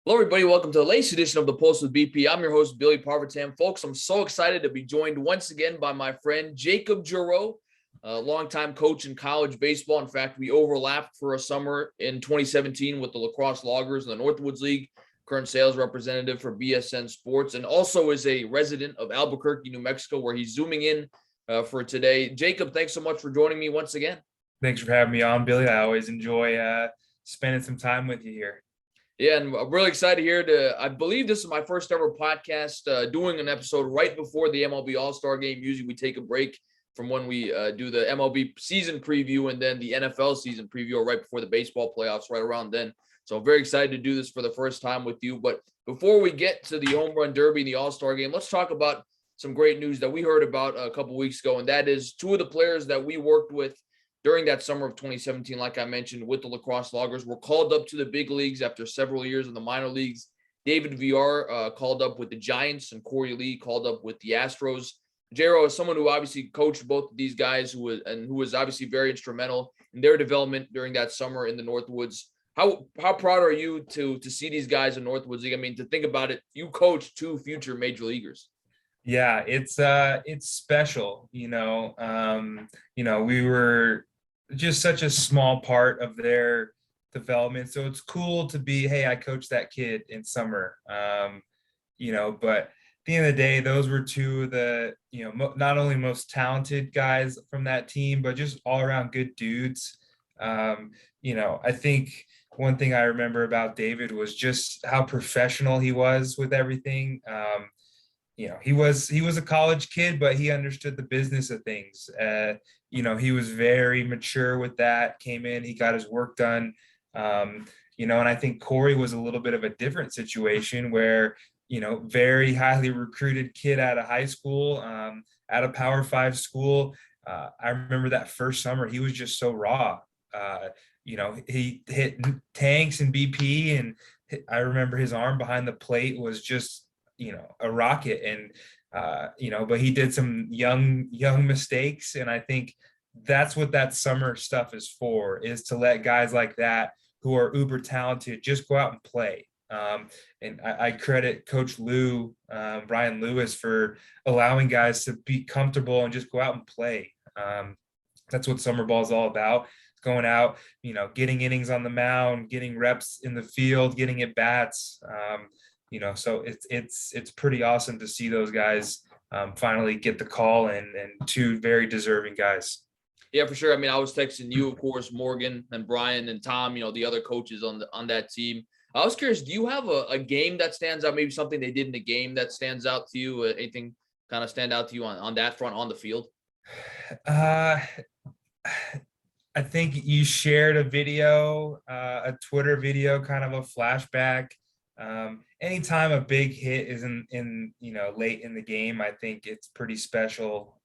Hello, everybody. Welcome to the latest edition of the Pulse with BP. I'm your host, Billy Parvatam. Folks, I'm so excited to be joined once again by my friend, Jacob Jarreau, a longtime coach in college baseball. In fact, we overlapped for a summer in 2017 with the Lacrosse Loggers in the Northwoods League, current sales representative for BSN Sports, and also is a resident of Albuquerque, New Mexico, where he's zooming in for today. Jacob, thanks so much for joining me once again. Thanks for having me on, Billy. I always enjoy spending some time with you here. Yeah, and I'm really excited here I believe this is my first ever podcast doing an episode right before the MLB All-Star game. Usually we take a break from when we do the MLB season preview and then the NFL season preview right before the baseball playoffs right around then. So I'm very excited to do this for the first time with you. But before we get to the Home Run Derby and the All-Star game, let's talk about some great news that we heard about a couple weeks ago, and that is two of the players that we worked with during that summer of 2017, like I mentioned, with the Lacrosse Loggers, were called up to the big leagues after several years in the minor leagues. David Villar called up with the Giants, and Korey called up with the Astros. JRow is someone who obviously coached both of these guys, who was obviously very instrumental in their development during that summer in the Northwoods. How proud are you to see these guys in Northwoods League? I mean, to think about it, you coached two future major leaguers. Yeah, it's special. We were just such a small part of their development. So it's cool to be, hey, I coached that kid in summer. But at the end of the day, those were two of the, not only most talented guys from that team, but just all around good dudes. I think one thing I remember about David was just how professional he was with everything. He was a college kid, but he understood the business of things. He was very mature with that, came in, he got his work done. And I think Korey was a little bit of a different situation where, very highly recruited kid out of high school, at a Power 5 school. I remember that first summer, he was just so raw. He hit tanks and BP, and I remember his arm behind the plate was just, a rocket. And but he did some young mistakes, and I think that's what that summer stuff is for, is to let guys like that who are uber talented just go out and play. And I credit Coach Lou, Brian Lewis, for allowing guys to be comfortable and just go out and play. That's what summer ball is all about. Going out, getting innings on the mound, getting reps in the field, getting at bats. So it's pretty awesome to see those guys finally get the call, and two very deserving guys. Yeah, for sure. I mean, I was texting you, of course, Morgan and Brian and Tom, the other coaches on that team. I was curious, do you have a game that stands out, maybe something they did in the game that stands out to you? Anything kind of stand out to you on that front on the field? I think you shared a video, a Twitter video, kind of a flashback. Anytime a big hit is in late in the game, I think it's pretty special,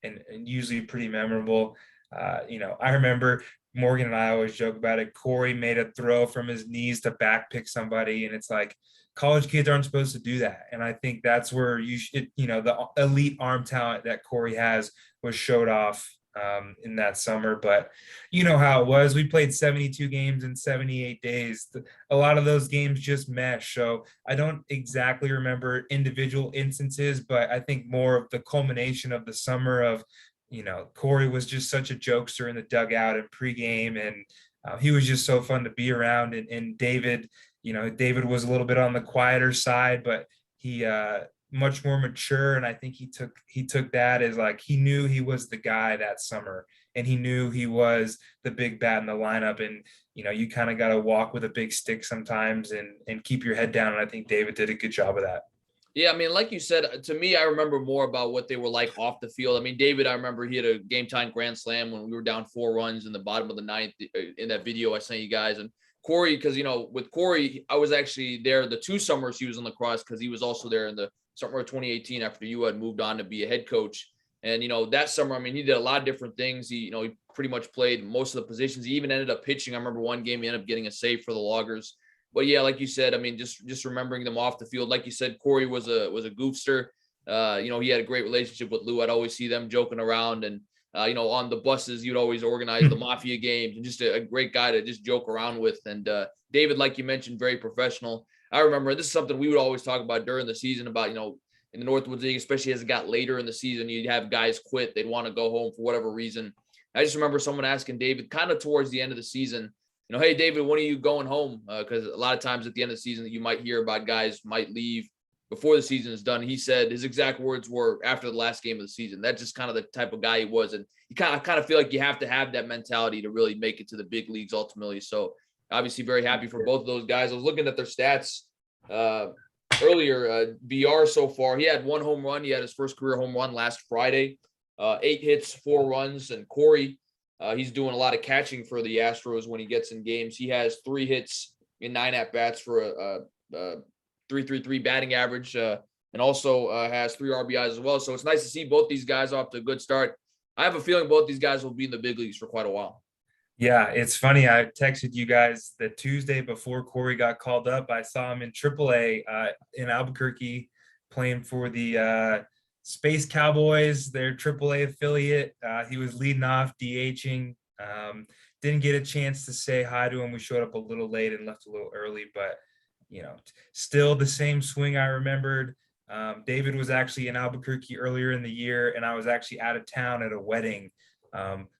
and usually pretty memorable. I remember Morgan and I always joke about it. Korey made a throw from his knees to back pick somebody, and it's like, college kids aren't supposed to do that. And I think that's where the elite arm talent that Korey has was showed off in that summer. But you know how it was. We played 72 games in 78 days. A lot of those games just mesh. So I don't exactly remember individual instances, but I think more of the culmination of the summer of, Korey was just such a jokester in the dugout and pregame, and he was just so fun to be around. And David, David was a little bit on the quieter side, but he much more mature. And I think he took that as, like, he knew he was the guy that summer, and he knew he was the big bat in the lineup. And, you kind of got to walk with a big stick sometimes and keep your head down. And I think David did a good job of that. Yeah, I mean, like you said, to me, I remember more about what they were like off the field. I mean, David, I remember he had a game-time grand slam when we were down 4 runs in the bottom of the ninth in that video I sent you guys. And Korey, because, with Korey, I was actually there the 2 summers he was in lacrosse, because he was also there in the summer of 2018 after you had moved on to be a head coach. And, that summer, I mean, he did a lot of different things. He pretty much played most of the positions. He even ended up pitching. I remember one game he ended up getting a save for the Loggers. But yeah, like you said, I mean, just remembering them off the field. Like you said, Korey was a goofster. He had a great relationship with Lou. I'd always see them joking around. And On the buses, you'd always organize the mafia games, and just a great guy to just joke around with. And David, like you mentioned, very professional. I remember this is something we would always talk about during the season about, in the Northwoods League, especially as it got later in the season, you'd have guys quit. They'd want to go home for whatever reason. I just remember someone asking David kind of towards the end of the season, hey, David, when are you going home? Because a lot of times at the end of the season, you might hear about guys might leave before the season is done. He said his exact words were after the last game of the season. That's just kind of the type of guy he was. And you kind of feel like you have to have that mentality to really make it to the big leagues ultimately. So obviously very happy for both of those guys. I was looking at their stats earlier. Villar so far, he had 1 home run. He had his first career home run last Friday, 8 hits, 4 runs. And Korey, he's doing a lot of catching for the Astros when he gets in games. He has 3 hits in 9 at-bats for a .333 batting average, and also has 3 RBIs as well. So it's nice to see both these guys off to a good start. I have a feeling both these guys will be in the big leagues for quite a while. Yeah, it's funny. I texted you guys the Tuesday before Korey got called up. I saw him in AAA in Albuquerque playing for the Space Cowboys, their AAA affiliate. He was leading off, DHing. Didn't get a chance to say hi to him. We showed up a little late and left a little early, but still the same swing I remembered. David was actually in Albuquerque earlier in the year, and I was actually out of town at a wedding.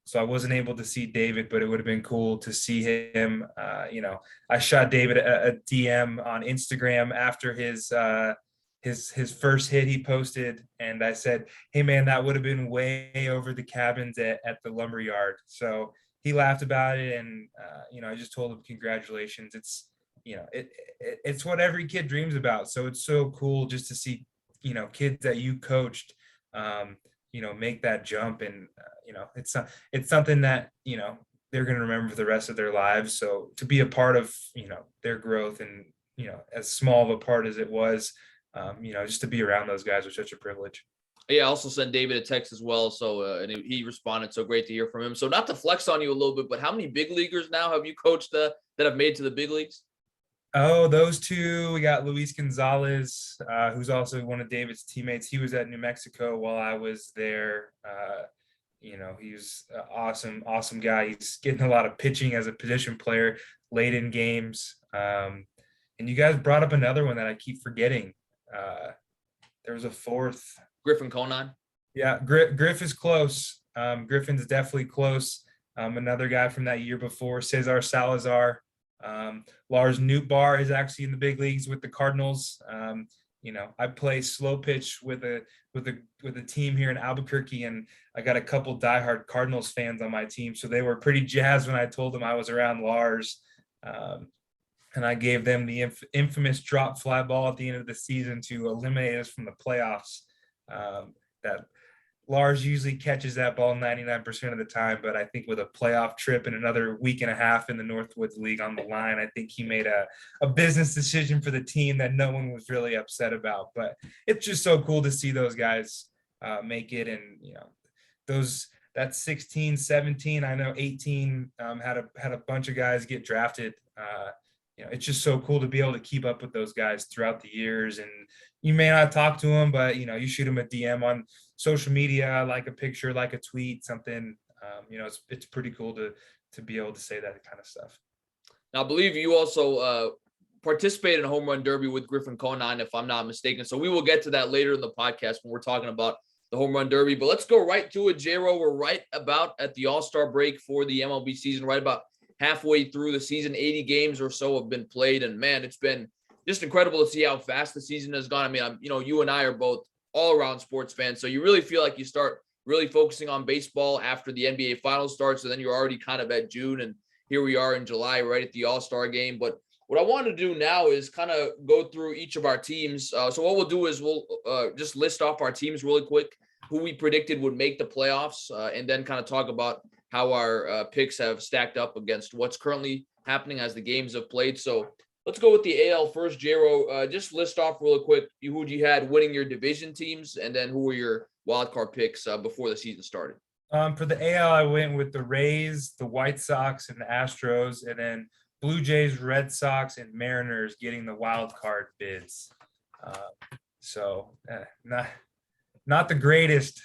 So I wasn't able to see David, but it would have been cool to see him. I shot David a DM on Instagram after his first hit he posted, and I said, "Hey man, that would have been way over the cabins at the lumber yard." So he laughed about it, and I just told him congratulations. It's what every kid dreams about. So it's so cool just to see kids that you coached make that jump, and it's something that they're going to remember for the rest of their lives. So to be a part of their growth, and as small of a part as it was, just to be around those guys was such a privilege. Yeah, I also sent David a text as well. So and he responded. So great to hear from him. So not to flex on you a little bit, but how many big leaguers now have you coached that have made to the big leagues? Oh, those 2. We got Luis Gonzalez, who's also one of David's teammates. He was at New Mexico while I was there. He's an awesome guy. He's getting a lot of pitching as a position player late in games. And you guys brought up another one that I keep forgetting. There was a 4th. Griffin Conine. Yeah, Griff is close. Griffin's definitely close. Another guy from that year before, Cesar Salazar. Lars Nootbaar is actually in the big leagues with the Cardinals. I play slow pitch with a team here in Albuquerque, and I got a couple diehard Cardinals fans on my team, so they were pretty jazzed when I told them I was around Lars. And I gave them the infamous drop fly ball at the end of the season to eliminate us from the playoffs. That Lars usually catches that ball 99% of the time, but I think with a playoff trip and another week and a half in the Northwoods League on the line, I think he made a business decision for the team that no one was really upset about. But it's just so cool to see those guys make it. And, that's 16, 17. I know 18 had a bunch of guys get drafted. It's just so cool to be able to keep up with those guys throughout the years. And you may not talk to them, but you shoot them a DM on social media, like a picture, like a tweet, something. It's pretty cool to be able to say that kind of stuff. Now, I believe you also participated in a home run derby with Griffin Conine, if I'm not mistaken. So we will get to that later in the podcast when we're talking about the home run derby. But let's go right to it, JRow. We're right about at the All-Star break for the MLB season, right about halfway through the season. 80 games or so have been played, and man, it's been just incredible to see how fast the season has gone. I mean, you and I are both all-around sports fans, so you really feel like you start really focusing on baseball after the NBA Finals starts, so then you're already kind of at June, and here we are in July, right at the All-Star game. But what I want to do now is kind of go through each of our teams. So what we'll do is we'll just list off our teams really quick, who we predicted would make the playoffs, and then kind of talk about how our picks have stacked up against what's currently happening as the games have played. So let's go with the AL first, JRow. Just list off real quick who you had winning your division teams, and then who were your wildcard picks before the season started. For the AL, I went with the Rays, the White Sox, and the Astros, and then Blue Jays, Red Sox, and Mariners getting the wild card bids. Not the greatest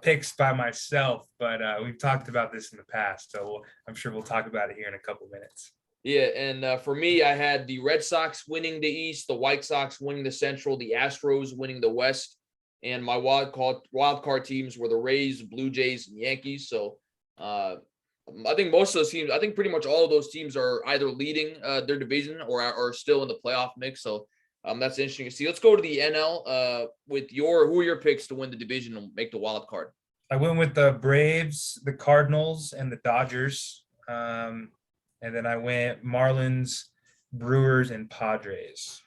picks by myself, but we've talked about this in the past, so I'm sure we'll talk about it here in a couple minutes. Yeah, and for me, I had the Red Sox winning the East, the White Sox winning the Central, the Astros winning the West, and my wild card teams were the Rays, Blue Jays, and Yankees. So I think most of those teams, I think pretty much all of those teams are either leading their division or are still in the playoff mix. So that's interesting to see. Let's go to the NL with who are your picks to win the division and make the wild card? I went with the Braves, the Cardinals, and the Dodgers. And then I went Marlins, Brewers, and Padres.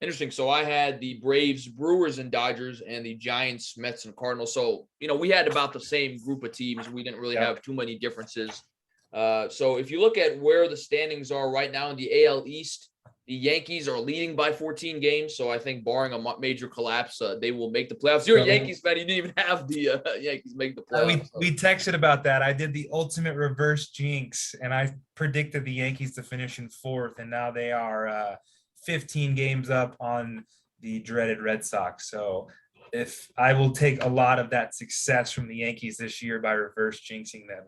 Interesting. So I had the Braves, Brewers, and Dodgers, and the Giants, Mets, and Cardinals. So, we had about the same group of teams. We didn't really have too many differences. So if you look at where the standings are right now in the AL East, the Yankees are leading by 14 games. So I think barring a major collapse, they will make the playoffs. You're a Yankees fan. You didn't even have the Yankees make the playoffs. We texted about that. I did the ultimate reverse jinx, and I predicted the Yankees to finish in 4th, and now they are 15 games up on the dreaded Red Sox. So if I will take a lot of that success from the Yankees this year by reverse jinxing them.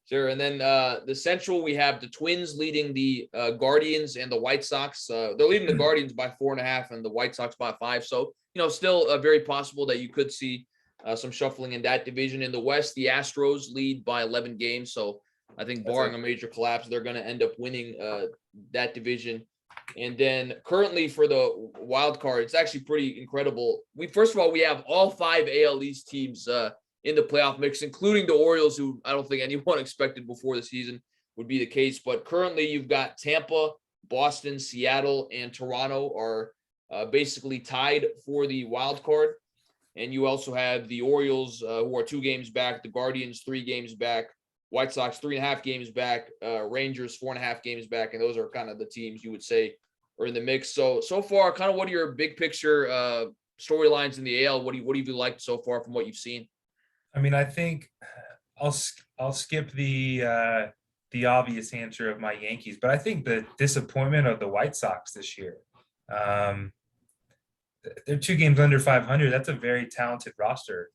Sure. And then the Central, we have the Twins leading the Guardians and the White Sox. They're leading the Guardians by 4.5 and the White Sox by 5. So, still very possible that you could see some shuffling in that division. In the West, the Astros lead by 11 games. So I think barring a major collapse, they're going to end up winning that division. And then currently for the wild card, it's actually pretty incredible. First of all, we have all 5 AL East teams in the playoff mix, including the Orioles, who I don't think anyone expected before the season would be the case. But currently you've got Tampa, Boston, Seattle, and Toronto are basically tied for the wild card. And you also have the Orioles, who are 2 games back, the Guardians 3 games back, White Sox 3.5 games back, Rangers 4.5 games back. And those are kind of the teams you would say are in the mix. So far, kind of what are your big picture storylines in the AL? What have you liked so far from what you've seen? I mean, I think I'll skip the obvious answer of my Yankees, but I think the disappointment of the White Sox this year. They're 2 games under 500. That's a very talented roster.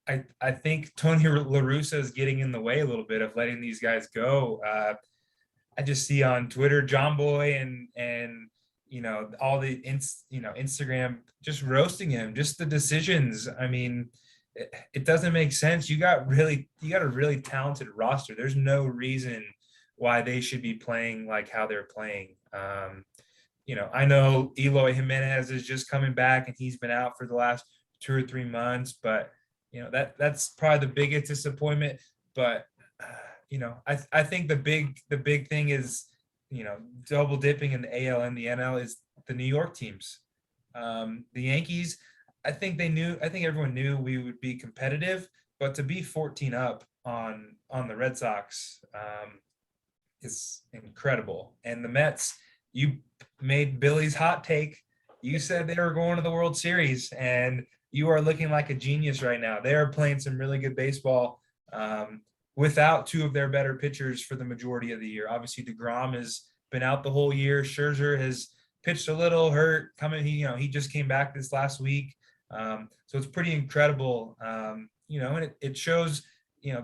I think Tony La Russa is getting in the way a little bit of letting these guys go. I just see on Twitter, John Boy and all the Instagram just roasting him, just the decisions. I mean, it doesn't make sense. You got a really talented roster. There's no reason why they should be playing like how they're playing. I know Eloy Jimenez is just coming back and he's been out for the last 2 or 3 months, but that's probably the biggest disappointment. But I think the big thing is double dipping in the AL and the NL is the New York teams. The Yankees, I think everyone knew we would be competitive, but to be 14 up on the Red Sox is incredible. And the Mets, you made Billy's hot take. You said they were going to the World Series, and you are looking like a genius right now. They are playing some really good baseball without 2 of their better pitchers for the majority of the year. Obviously, DeGrom has been out the whole year. Scherzer has pitched a little hurt. He just came back this last week. So it's pretty incredible. And it shows,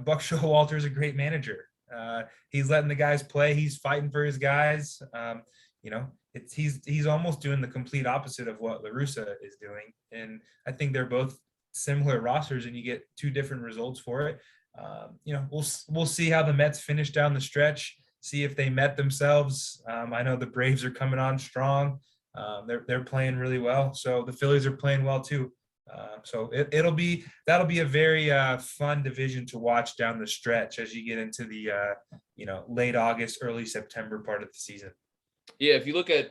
Buck Showalter is a great manager. He's letting the guys play. He's fighting for his guys. He's almost doing the complete opposite of what La Russa is doing. And I think they're both similar rosters and you get 2 different results for it. We'll see how the Mets finish down the stretch, see if they met themselves. I know the Braves are coming on strong. They're playing really well. So the Phillies are playing well too. So that'll be a very fun division to watch down the stretch as you get into the late August, early September part of the season. Yeah, if you look at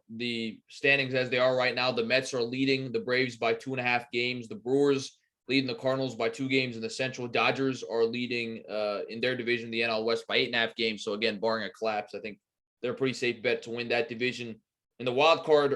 the standings as they are right now, the Mets are leading the Braves by 2.5 games. The Brewers leading the Cardinals by 2 games in the Central. Dodgers are leading in their division, the NL West, by 8.5 games. So again, barring a collapse, I think they're a pretty safe bet to win that division. In the wild card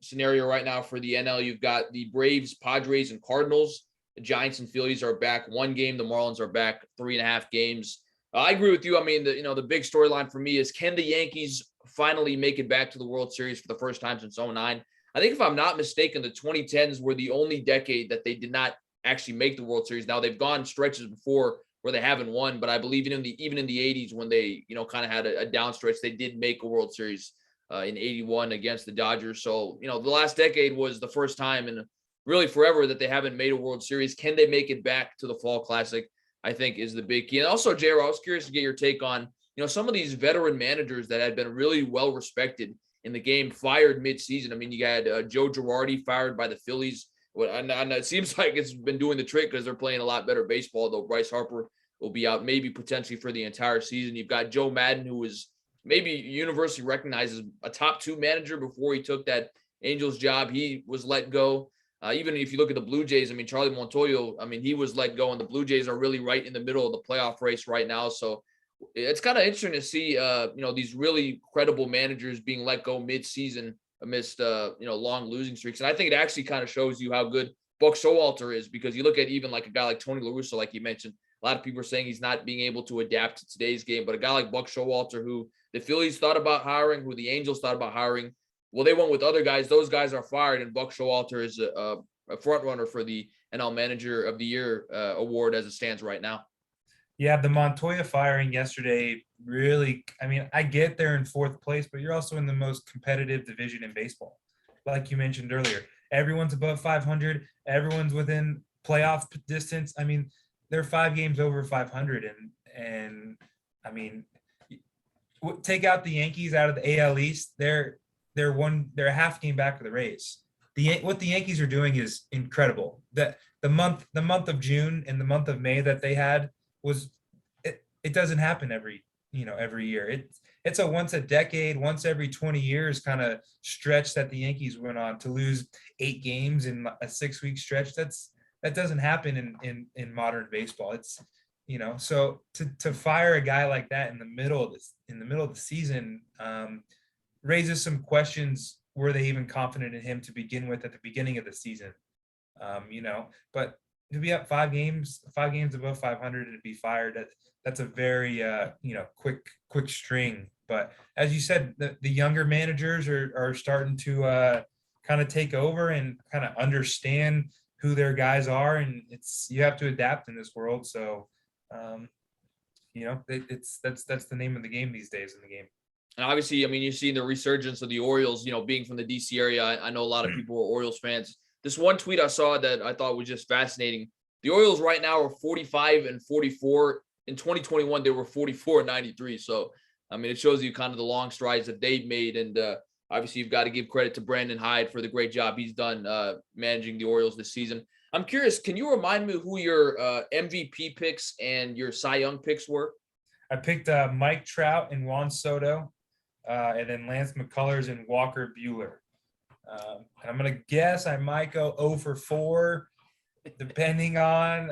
scenario right now for the NL, you've got the Braves, Padres, and Cardinals. The Giants and Phillies are back 1 game. The Marlins are back 3.5 games. I agree with you. I mean, the big storyline for me is, can the Yankees finally make it back to the World Series for the first time since 2009? I think if I'm not mistaken, the 2010s were the only decade that they did not actually make the World Series. Now they've gone stretches before where they haven't won, but I believe even in the 80s when they, kind of had a down stretch, they did make a World Series in 81 against the Dodgers. So, the last decade was the first time in really forever that they haven't made a World Series. Can they make it back to the Fall Classic? I think is the big key. And also, JRow, I was curious to get your take on, some of these veteran managers that had been really well respected in the game fired mid-season. I mean, you had Joe Girardi fired by the Phillies. And it seems like it's been doing the trick because they're playing a lot better baseball, though Bryce Harper will be out maybe potentially for the entire season. You've got Joe Madden, who was maybe universally recognized as a top 2 manager before he took that Angels job. He was let go. Even if you look at the Blue Jays, I mean, Charlie Montoyo, I mean, he was let go, and the Blue Jays are really right in the middle of the playoff race right now. So it's kind of interesting to see, these really credible managers being let go mid-season amidst, long losing streaks. And I think it actually kind of shows you how good Buck Showalter is, because you look at even like a guy like Tony La Russa, like you mentioned, a lot of people are saying he's not being able to adapt to today's game, but a guy like Buck Showalter, who the Phillies thought about hiring, who the Angels thought about hiring, well, they went with other guys. Those guys are fired, and Buck Showalter is a front runner for the NL Manager of the Year award as it stands right now. Yeah, the Montoya firing yesterday really, I mean, I get they're in 4th place, but you're also in the most competitive division in baseball. Like you mentioned earlier, everyone's above 500. Everyone's within playoff distance. I mean, they're 5 games over 500. And I mean, take out the Yankees out of the AL East. They're a half game back of the Rays. What the Yankees are doing is incredible. That the month of June and the month of May that they had was, it doesn't happen every year. It's a once a decade, once every 20 years kind of stretch that the Yankees went on to lose 8 games in a 6-week stretch. That doesn't happen in modern baseball. It's, so to fire a guy like that in the middle of the season raises some questions. Were they even confident in him to begin with at the beginning of the season? But to be up 5 games above 500 and to be fired, that's a very quick string. But as you said, the younger managers are starting to kind of take over and kind of understand who their guys are, and you have to adapt in this world. So that's the name of the game these days in the game. And obviously, I mean, you've seen the resurgence of the Orioles, being from the DC area. I know a lot of people are Orioles fans. This one tweet I saw that I thought was just fascinating. The Orioles right now are 45-44. In 2021, they were 44-93. So, I mean, it shows you kind of the long strides that they've made. And obviously, you've got to give credit to Brandon Hyde for the great job he's done managing the Orioles this season. I'm curious, can you remind me who your MVP picks and your Cy Young picks were? I picked Mike Trout and Juan Soto, and then Lance McCullers and Walker Buehler. And I'm going to guess I might go 0 for 4, depending on,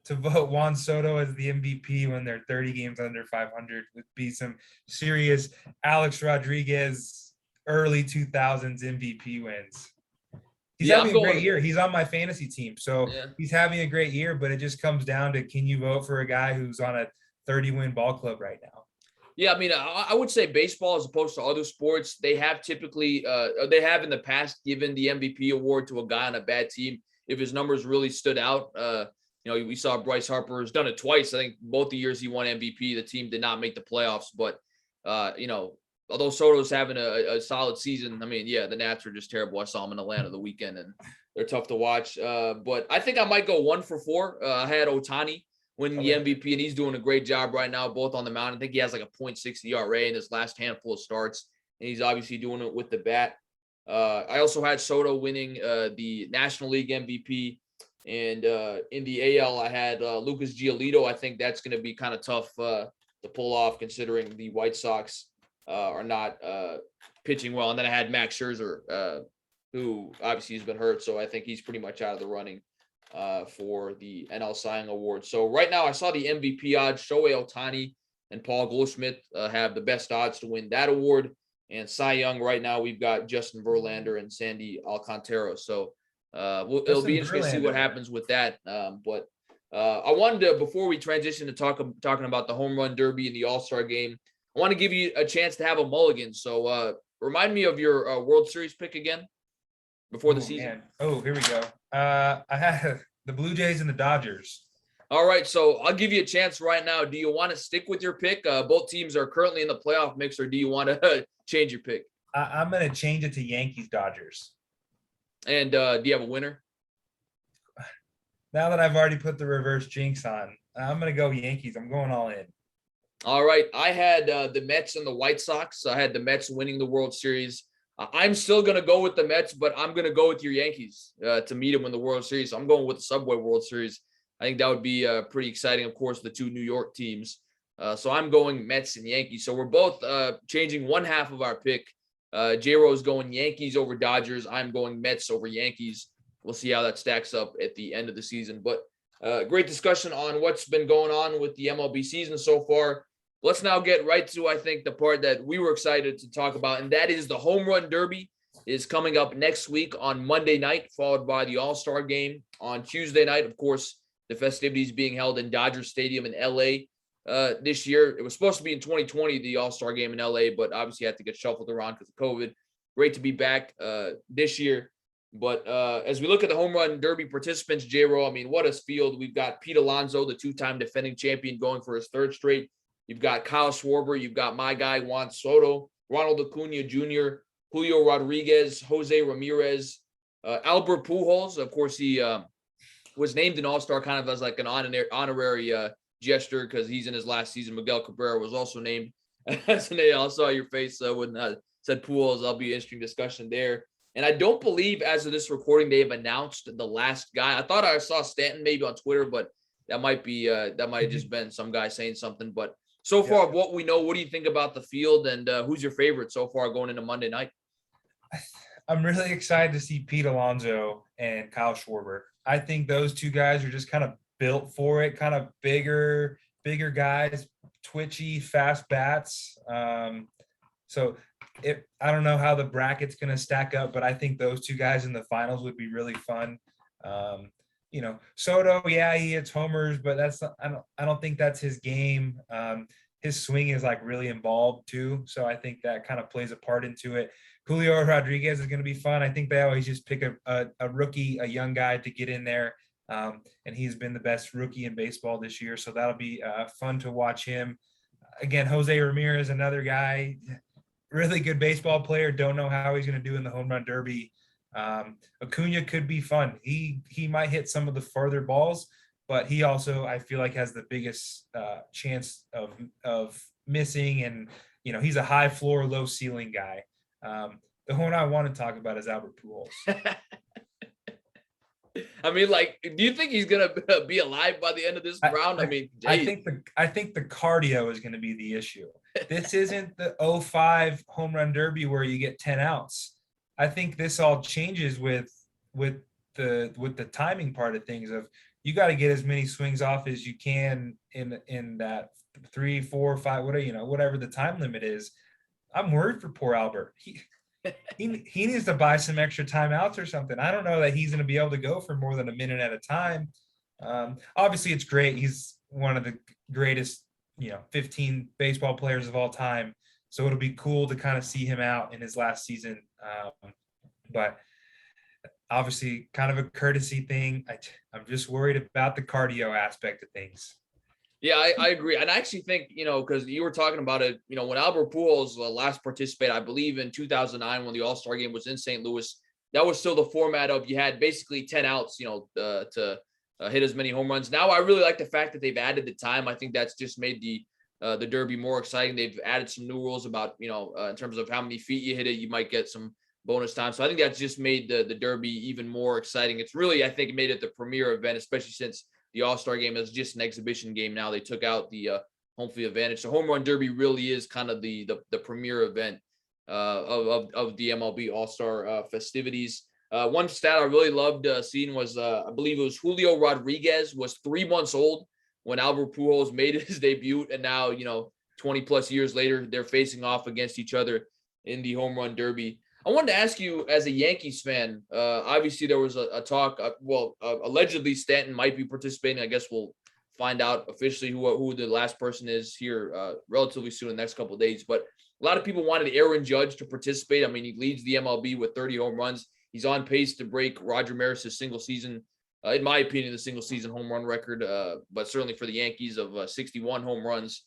to vote Juan Soto as the MVP when they're 30 games under 500 would be some serious Alex Rodriguez early 2000s MVP wins. He's having a great year. He's on my fantasy team, so he's having a great year, but it just comes down to, can you vote for a guy who's on a 30-win ball club right now? Yeah, I mean, I would say baseball, as opposed to other sports, they have typically, they have in the past given the MVP award to a guy on a bad team if his numbers really stood out. We saw Bryce Harper has done it twice. I think both the years he won MVP, the team did not make the playoffs. But, although Soto's having a solid season, I mean, yeah, the Nats are just terrible. I saw them in Atlanta the weekend, and they're tough to watch. But I think I might go 1 for 4. I had Ohtani winning the MVP, and he's doing a great job right now, both on the mound. I think he has like a .60 ERA in his last handful of starts, and he's obviously doing it with the bat. I also had Soto winning the National League MVP, and in the AL, I had Lucas Giolito. I think that's going to be kind of tough to pull off, considering the White Sox are not pitching well. And then I had Max Scherzer, who obviously has been hurt, so I think he's pretty much out of the running for the NL Cy Young Award. So right now I saw the MVP odds. Shohei Ohtani and Paul Goldschmidt have the best odds to win that award. And Cy Young right now we've got Justin Verlander and Sandy Alcantara. So it'll be interesting to see what happens with that. But I wanted to, before we transition to talking about the Home Run Derby and the All-Star game, I want to give you a chance to have a mulligan. So remind me of your World Series pick again. before the Oh season? man. Oh, here we go. I had the Blue Jays and the Dodgers. All right, so I'll give you a chance right now. Do you want to stick with your pick? Both teams are currently in the playoff mix, or do you want to change your pick? I'm gonna change it to Yankees Dodgers. And do you have a winner? Now that I've already put the reverse jinx on, I'm gonna go Yankees. I'm going all in. All right, I had the Mets and the White Sox. I had the Mets winning the World Series. I'm still going to go with the Mets, but I'm going to go with your Yankees to meet them in the World Series. So I'm going with the Subway World Series. I think that would be pretty exciting. Of course, the two New York teams. So I'm going Mets and Yankees. So we're both changing one half of our pick. JRow is going Yankees over Dodgers. I'm going Mets over Yankees. We'll see how that stacks up at the end of the season. But great discussion on what's been going on with the MLB season so far. Let's now get right to, I think, the part that we were excited to talk about, and that is the Home Run Derby is coming up next week on Monday night, followed by the All-Star game on Tuesday night. Of course, the festivities being held in Dodger Stadium in LA this year. It was supposed to be in 2020, the All-Star game in LA, but obviously had to get shuffled around because of COVID. Great to be back this year. But as we look at the Home Run Derby participants, JRow, I mean, what a field. We've got Pete Alonso, the two-time defending champion, going for his third straight. You've got Kyle Schwarber. You've got my guy, Juan Soto, Ronald Acuna Jr., Julio Rodriguez, Jose Ramirez, Albert Pujols. Of course, he was named an All-Star kind of as like an honorary gesture because he's in his last season. Miguel Cabrera was also named as an AL. I saw your face when I said Pujols. That'll be an interesting discussion there. And I don't believe as of this recording, they've announced the last guy. I thought I saw Stanton maybe on Twitter, but that might have just been some guy saying something. But so far, what we know, what do you think about the field, and who's your favorite so far going into Monday night? I'm really excited to see Pete Alonso and Kyle Schwarber. I think those two guys are just kind of built for it, kind of bigger guys, twitchy, fast bats. So I don't know how the bracket's going to stack up, but I think those two guys in the finals would be really fun. Soto, yeah, he hits homers, but I don't think that's his game. His swing is like really involved too, so I think that kind of plays a part into it. Julio Rodriguez is going to be fun. I think they always just pick a rookie, a young guy to get in there, and he's been the best rookie in baseball this year, so that'll be fun to watch him. Again, Jose Ramirez, another guy, really good baseball player. Don't know how he's going to do in the Home Run Derby. Acuna could be fun. He might hit some of the farther balls, but he also, I feel like, has the biggest chance of missing. And he's a high floor, low ceiling guy. The one I want to talk about is Albert Pujols. I mean, do you think he's gonna be alive by the end of this round? I think the cardio is going to be the issue. This isn't the 05 Home Run Derby where you get 10 outs. I think this all changes with the timing part of things. Of you got to get as many swings off as you can in that 3, 4, 5, whatever the time limit is. I'm worried for poor Albert. He needs to buy some extra timeouts or something. I don't know that he's going to be able to go for more than a minute at a time. Obviously, it's great. He's one of the greatest, 15 baseball players of all time. So it'll be cool to kind of see him out in his last season. But obviously, kind of a courtesy thing. I'm just worried about the cardio aspect of things. Yeah, I agree. And I actually think, because you were talking about it, when Albert Pujols last participated, I believe in 2009 when the All-Star game was in St. Louis, that was still the format of you had basically 10 outs, to hit as many home runs. Now I really like the fact that they've added the time. I think that's just made the Derby more exciting. They've added some new rules about, in terms of how many feet you hit it, you might get some bonus time. So I think that's just made the Derby even more exciting. It's really, I think, made it the premier event, especially since the All-Star game is just an exhibition game now. They took out the home field advantage. So Home Run Derby really is kind of the premier event of the MLB All-Star festivities. One stat I really loved seeing was, I believe it was Julio Rodriguez was 3 months old when Albert Pujols made his debut. And now, 20 plus years later, they're facing off against each other in the Home Run Derby. I wanted to ask you, as a Yankees fan, obviously there was a talk, allegedly Stanton might be participating. I guess we'll find out officially who the last person is here relatively soon in the next couple of days. But a lot of people wanted Aaron Judge to participate. I mean, he leads the MLB with 30 home runs. He's on pace to break Roger Maris's single season, in my opinion, the single season home run record, but certainly for the Yankees of 61 home runs.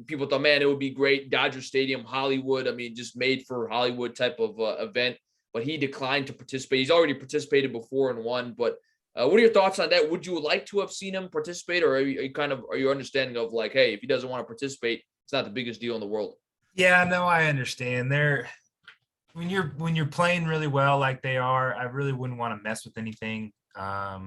People thought, man, it would be great. Dodger Stadium, Hollywood. I mean, just made for Hollywood type of event. But he declined to participate. He's already participated before and won. But what are your thoughts on that? Would you like to have seen him participate, or are you understanding of like, hey, if he doesn't want to participate, it's not the biggest deal in the world? Yeah, no, I understand. When you're playing really well like they are, I really wouldn't want to mess with anything. I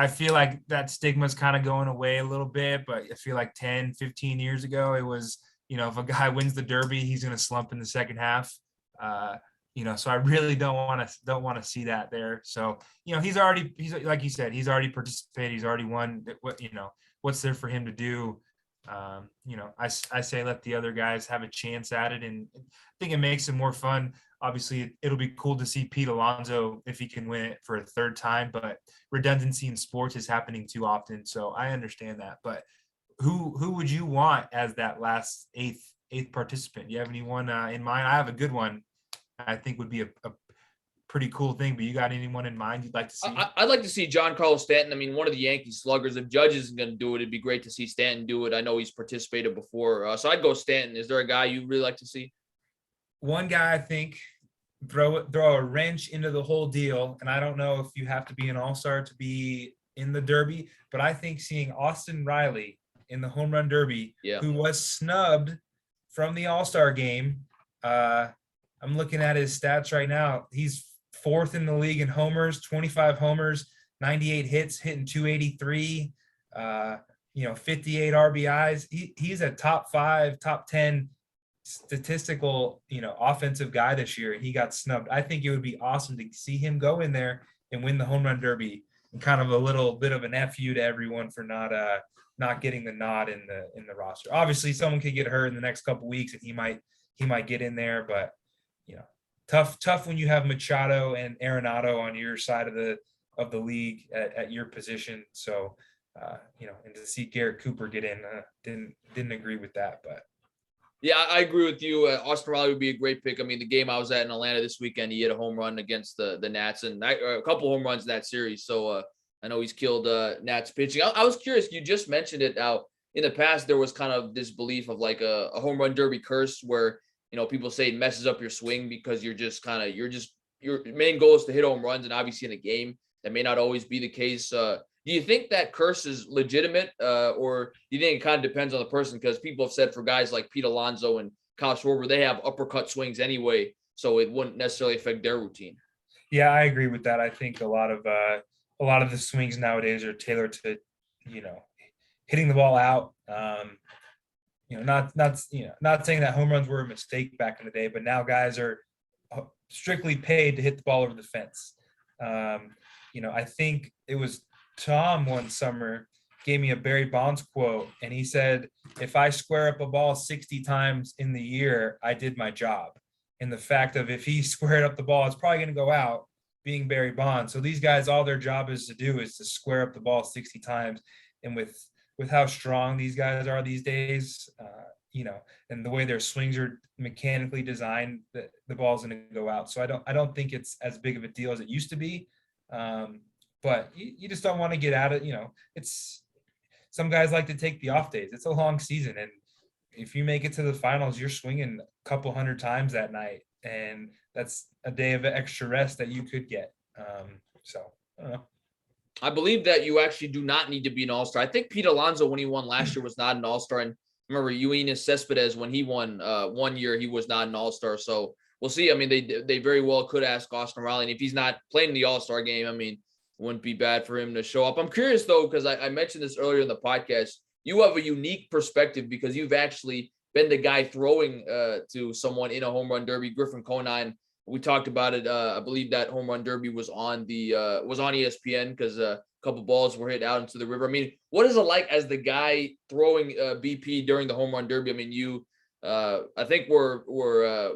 feel like that stigma's kind of going away a little bit, but I feel like 10, 15 years ago, it was, if a guy wins the Derby, he's going to slump in the second half. So I really don't want to see that there. So, he's like you said, he's already participated. He's already won. What's there for him to do? I say let the other guys have a chance at it, and I think it makes it more fun. Obviously, it'll be cool to see Pete Alonso if he can win it for a third time, but redundancy in sports is happening too often. So I understand that. But who would you want as that last eighth participant? You have anyone in mind? I have a good one. I think would be a pretty cool thing. But you got anyone in mind you'd like to see? I'd like to see Giancarlo Stanton. I mean, one of the Yankee sluggers. If Judge isn't going to do it, it'd be great to see Stanton do it. I know he's participated before, so I'd go Stanton. Is there a guy you really like to see? One guy I think throw a wrench into the whole deal, and I don't know if you have to be an all-star to be in the Derby, but I think seeing Austin Riley in the Home Run Derby, who was snubbed from the All-Star game. I'm looking at his stats right now. He's fourth in the league in homers, 25 homers, 98 hits, hitting 283, 58 RBIs. He's a top 5, top 10 statistical, offensive guy this year. He got snubbed. I think it would be awesome to see him go in there and win the Home Run Derby, and kind of a little bit of an FU to everyone for not getting the nod in the roster. Obviously, someone could get hurt in the next couple of weeks, and he might get in there, but tough when you have Machado and Arenado on your side of the league at your position. So, and to see Garrett Cooper get in, didn't agree with that, but. Yeah, I agree with you. Austin Riley would be a great pick. I mean, the game I was at in Atlanta this weekend, he hit a home run against the Nats, and a couple home runs in that series. So I know he's killed Nats pitching. I was curious. You just mentioned it. Now, in the past, there was kind of this belief of like a home run derby curse, where people say it messes up your swing because your main goal is to hit home runs, and obviously in a game that may not always be the case. Do you think that curse is legitimate, or do you think it kind of depends on the person? Because people have said for guys like Pete Alonso and Kyle Schwarber, they have uppercut swings anyway, so it wouldn't necessarily affect their routine. Yeah, I agree with that. I think a lot of the swings nowadays are tailored to, hitting the ball out. Not saying that home runs were a mistake back in the day, but now guys are strictly paid to hit the ball over the fence. I think it was Tom one summer gave me a Barry Bonds quote, and he said, if I square up a ball 60 times in the year, I did my job. And the fact of if he squared up the ball, it's probably going to go out, being Barry Bonds. So these guys, all their job is to square up the ball 60 times. And with how strong these guys are these days, and the way their swings are mechanically designed, the ball's going to go out. So I don't think it's as big of a deal as it used to be. But you just don't want to get out of, it's some guys like to take the off days. It's a long season. And if you make it to the finals, you're swinging a couple hundred times that night. And that's a day of extra rest that you could get. So I don't know. I believe that you actually do not need to be an all-star. I think Pete Alonso, when he won last year, was not an all-star. And remember, Eugenio Cespedes, when he won 1 year, he was not an all-star. So we'll see. I mean, they very well could ask Austin Riley. And if he's not playing the all-star game, I mean, wouldn't be bad for him to show up. I'm curious, though, because I mentioned this earlier in the podcast. You have a unique perspective because you've actually been the guy throwing to someone in a home run derby, Griffin Conine. We talked about it. I believe that home run derby was on ESPN because a couple balls were hit out into the river. I mean, what is it like as the guy throwing BP during the home run derby? I mean, you, I think were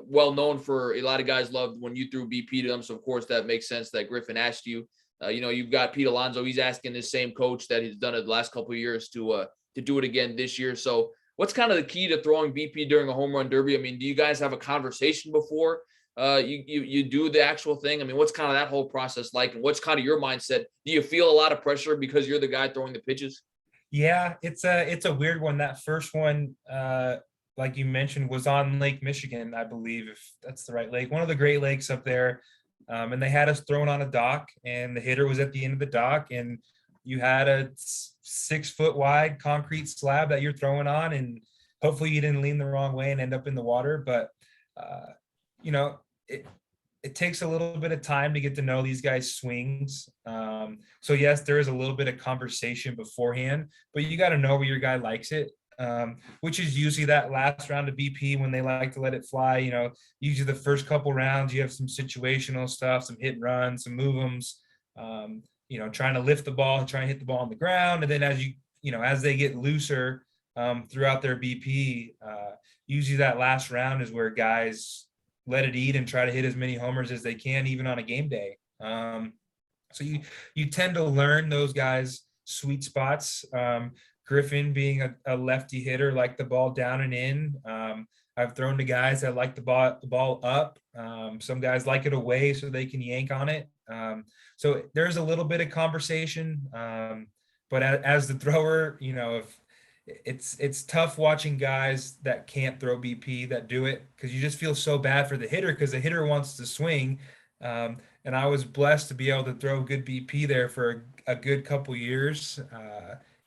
well known for a lot of guys loved when you threw BP to them. So of course that makes sense that Griffin asked you. You've got Pete Alonso. He's asking this same coach that he's done it the last couple of years to do it again this year. So what's kind of the key to throwing BP during a home run derby? I mean, do you guys have a conversation before you do the actual thing? I mean, what's kind of that whole process like, and what's kind of your mindset? Do you feel a lot of pressure because you're the guy throwing the pitches? Yeah, it's a weird one. That first one, like you mentioned, was on Lake Michigan, I believe, if that's the right lake, one of the Great Lakes up there. And they had us thrown on a dock, and the hitter was at the end of the dock, and you had a 6 foot wide concrete slab that you're throwing on, and hopefully you didn't lean the wrong way and end up in the water. But uh, you know, it takes a little bit of time to get to know these guys' swings. So yes, there is a little bit of conversation beforehand, but you got to know where your guy likes it, which is usually that last round of BP when they like to let it fly. Usually the first couple rounds, you have some situational stuff, some hit and runs, some move 'ems, trying to lift the ball, trying to hit the ball on the ground. And then as they get looser throughout their BP, usually that last round is where guys let it eat and try to hit as many homers as they can, even on a game day. So you tend to learn those guys' sweet spots. Griffin being a lefty hitter, like the ball down and in. I've thrown to guys that like the ball up. Some guys like it away so they can yank on it. So there's a little bit of conversation. But as the thrower, if it's tough watching guys that can't throw BP that do it, because you just feel so bad for the hitter, because the hitter wants to swing. And I was blessed to be able to throw good BP there for a good couple years.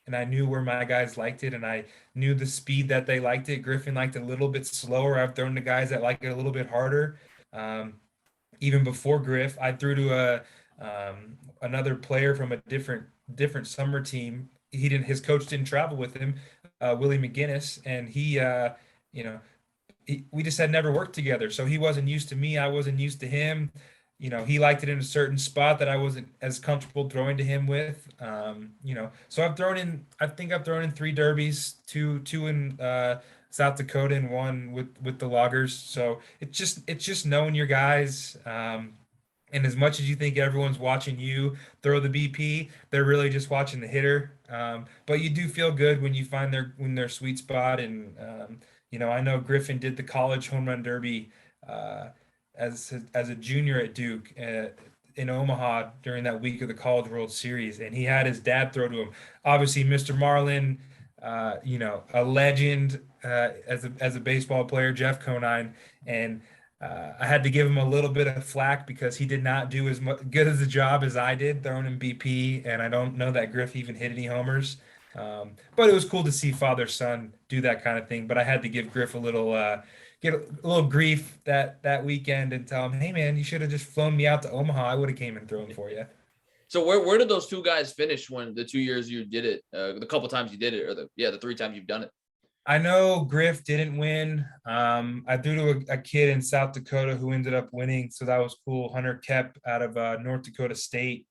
And I knew where my guys liked it, and I knew the speed that they liked it. Griffin liked it a little bit slower. I've thrown to guys that like it a little bit harder. Even before Griff, I threw to another player from a different summer team. His coach didn't travel with him, Willie McGinnis, and we just had never worked together. So he wasn't used to me. I wasn't used to him. He liked it in a certain spot that I wasn't as comfortable throwing to him with. So I think I've thrown in 3 derbies, two in South Dakota and one with the loggers. So it's just knowing your guys. And as much as you think everyone's watching you throw the BP, they're really just watching the hitter. But you do feel good when you find their sweet spot. And I know Griffin did the college home run derby as a junior at Duke in Omaha during that week of the College World Series, and he had his dad throw to him. Obviously, Mr. Marlin, a legend as a baseball player, Jeff Conine, and I had to give him a little bit of flack because he did not do as good as a job as I did throwing in BP, and I don't know that Griff even hit any homers. But it was cool to see father-son do that kind of thing. But I had to give Griff get a little grief that weekend and tell him, hey man, you should have just flown me out to Omaha. I would have came and thrown for you. So where did those 2 guys finish when the 2 years you did it, the couple times you did it, or the 3 times you've done it? I know Griff didn't win. I threw to a kid in South Dakota who ended up winning, so that was cool. Hunter Kep out of North Dakota State.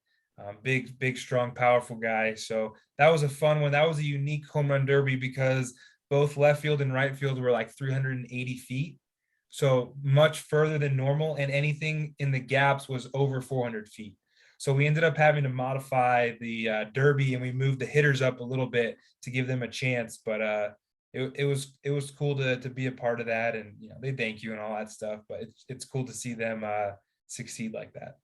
Big, strong, powerful guy. So that was a fun one. That was a unique home run derby because both left field and right field were like 380 feet. So much further than normal, and anything in the gaps was over 400 feet. So we ended up having to modify the derby, and we moved the hitters up a little bit to give them a chance. But it was cool to be a part of that, and they thank you and all that stuff. But it's cool to see them succeed like that.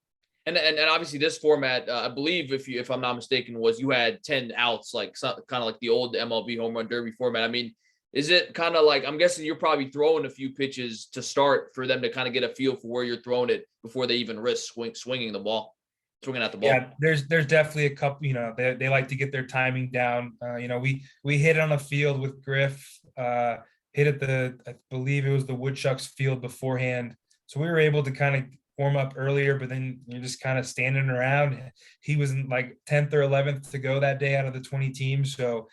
And obviously this format, I believe, if I'm not mistaken, was you had 10 outs, like kind of like the old MLB home run derby format. I mean, is it kind of like, I'm guessing you're probably throwing a few pitches to start for them to kind of get a feel for where you're throwing it before they even risk swinging at the ball? Yeah, there's definitely a couple. They like to get their timing down. We hit on a field with Griff. Hit at I believe it was the Woodchucks field beforehand, so we were able to kind of warm up earlier, but then you're just kind of standing around. He was in like 10th or 11th to go that day out of the 20 teams. So,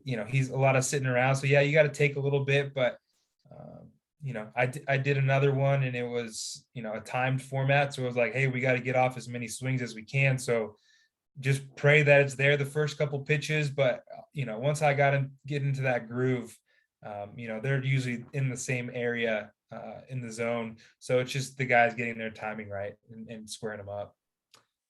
he's a lot of sitting around. So yeah, you got to take a little bit, but, I did another one, and it was, a timed format. So it was like, hey, we got to get off as many swings as we can. So just pray that it's there the first couple pitches. But, once I get into that groove, they're usually in the same area in the zone. So it's just the guys getting their timing right and squaring them up.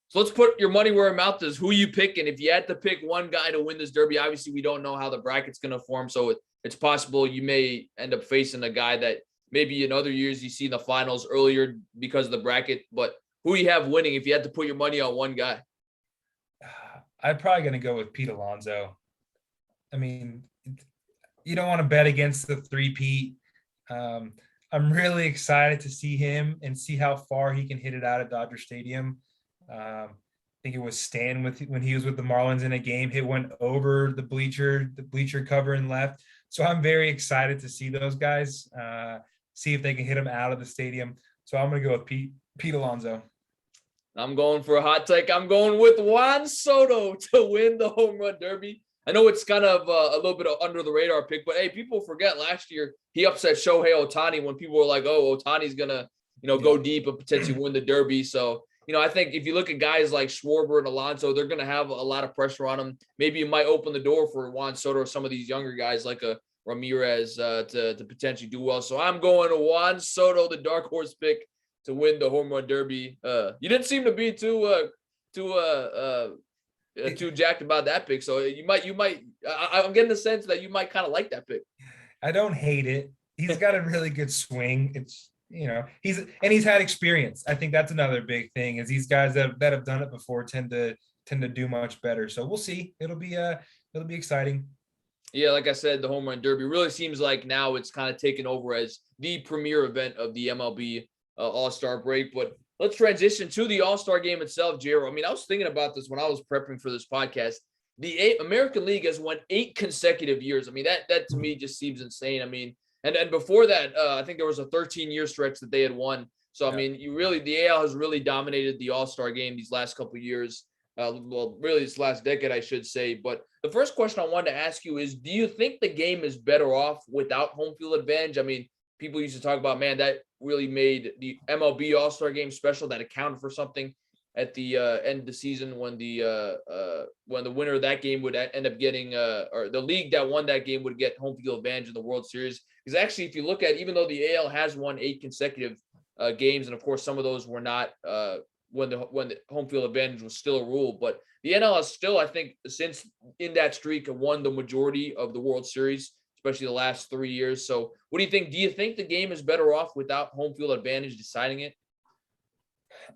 So let's put your money where your mouth is. Who you picking? If you had to pick one guy to win this derby, obviously we don't know how the bracket's going to form. So it's possible you may end up facing a guy that maybe in other years you see the finals earlier because of the bracket. But who do you have winning if you had to put your money on one guy? I'm probably going to go with Pete Alonso. I mean, you don't want to bet against the three-peat. I'm really excited to see him and see how far he can hit it out at Dodger Stadium. I think it was Stan when he was with the Marlins in a game, hit went over the bleacher cover and left. So I'm very excited to see those guys, see if they can hit him out of the stadium. So I'm going to go with Pete Alonso. I'm going for a hot take. I'm going with Juan Soto to win the home run derby. I know it's kind of a little bit of under the radar pick, but hey, people forget last year he upset Shohei Ohtani when people were like, "Oh, Ohtani's gonna, go deep and potentially win the derby." So, I think if you look at guys like Schwarber and Alonso, they're gonna have a lot of pressure on them. Maybe it might open the door for Juan Soto or some of these younger guys like a Ramirez to potentially do well. So I'm going to Juan Soto, the dark horse pick, to win the home run derby. You didn't seem to be too jacked about that pick, so you might. I'm getting the sense that you might kind of like that pick. I don't hate it. He's got a really good swing. It's he's had experience. I think that's another big thing is these guys that have done it before tend to do much better. So we'll see. It'll be exciting. Yeah, like I said, the home run derby really seems like now it's kind of taken over as the premier event of the MLB All-Star break. But let's transition to the All-Star game itself, JRow. I mean, I was thinking about this when I was prepping for this podcast. The American League has won 8 consecutive years. I mean, that to me just seems insane. I mean, and before that, I think there was a 13-year stretch that they had won. So, I mean, the AL has really dominated the All-Star game these last couple of years. Well, really this last decade, I should say. But the first question I wanted to ask you is, do you think the game is better off without home field advantage? I mean, people used to talk about, man, that really made the MLB All-Star game special, that accounted for something at the end of the season when the winner of that game would end up getting or the league that won that game would get home field advantage in the World Series. Because actually, if you look at, even though the AL has won 8 consecutive games, and of course some of those were not when the home field advantage was still a rule, but the NL has still, I think, since in that streak, won the majority of the World Series, especially the last 3 years. So what do you think? Do you think the game is better off without home field advantage deciding it?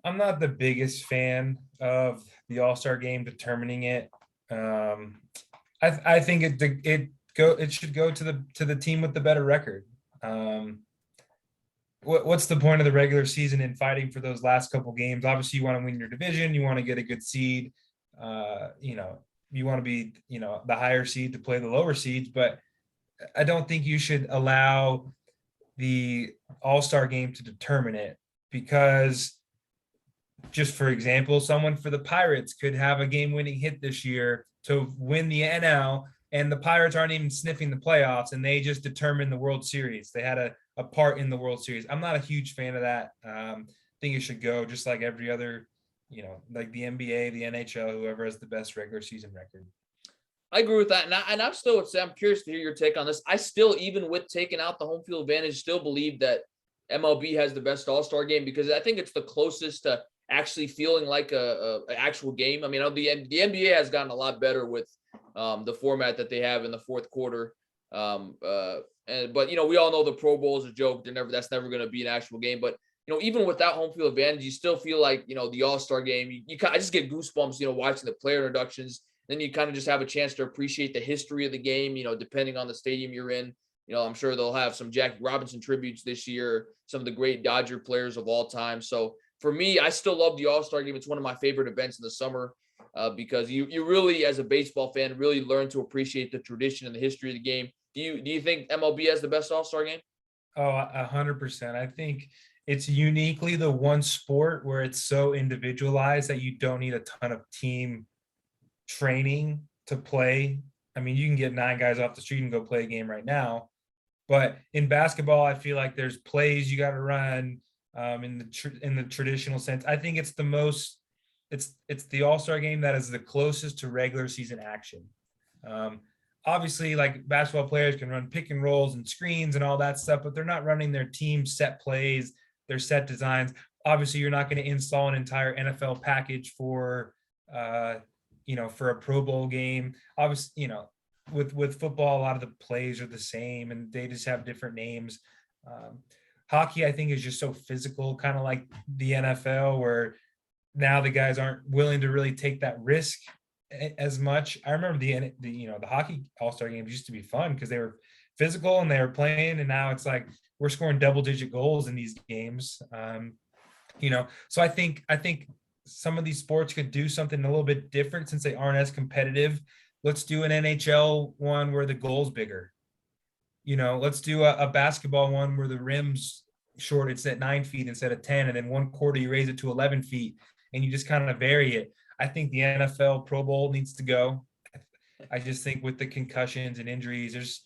I'm not the biggest fan of the All-Star game determining it. I think it should go to the team with the better record. What's the point of the regular season in fighting for those last couple games? Obviously, you want to win your division, you want to get a good seed. You want to be, the higher seed to play the lower seeds, but I don't think you should allow the All-Star game to determine it, because just for example, someone for the Pirates could have a game-winning hit this year to win the NL, and the Pirates aren't even sniffing the playoffs, and they just determined the World Series. They had a part in the World Series. I'm not a huge fan of that. I think it should go just like every other, like the NBA, the NHL, whoever has the best regular season record. I agree with that. And I'm curious to hear your take on this. I still, even with taking out the home field advantage, still believe that MLB has the best All-Star game, because I think it's the closest to actually feeling like an actual game. I mean, the NBA has gotten a lot better with the format that they have in the fourth quarter. But we all know the Pro Bowl is a joke. That's never going to be an actual game. But even without home field advantage, you still feel like the All-Star game. I just get goosebumps, watching the player introductions. Then you kind of just have a chance to appreciate the history of the game. Depending on the stadium you're in. I'm sure they'll have some Jackie Robinson tributes this year, some of the great Dodger players of all time. So for me, I still love the All-Star game. It's one of my favorite events in the summer because you really, as a baseball fan, really learn to appreciate the tradition and the history of the game. Do you think MLB has the best All-Star game? Oh, 100%. I think it's uniquely the one sport where it's so individualized that you don't need a ton of team training to play. I mean, you can get 9 guys off the street and go play a game right now. But in basketball, I feel like there's plays you got to run in the traditional sense. I think it's the most. It's the All-Star game that is the closest to regular season action. Obviously, like basketball players can run pick and rolls and screens and all that stuff, but they're not running their team set plays, their set designs. Obviously, you're not going to install an entire NFL package for for a Pro Bowl game. Obviously, with football, a lot of the plays are the same and they just have different names. Hockey, I think, is just so physical, kind of like the NFL, where now the guys aren't willing to really take that risk as much. I remember the hockey All-Star games used to be fun because they were physical and they were playing, and now it's like we're scoring double-digit goals in these games. So I think some of these sports could do something a little bit different since they aren't as competitive. Let's do an NHL one where the goal's bigger. Let's do a basketball one where the rim's short. It's at 9 feet instead of 10. And then one quarter, you raise it to 11 feet and you just kind of vary it. I think the NFL Pro Bowl needs to go. I just think with the concussions and injuries, there's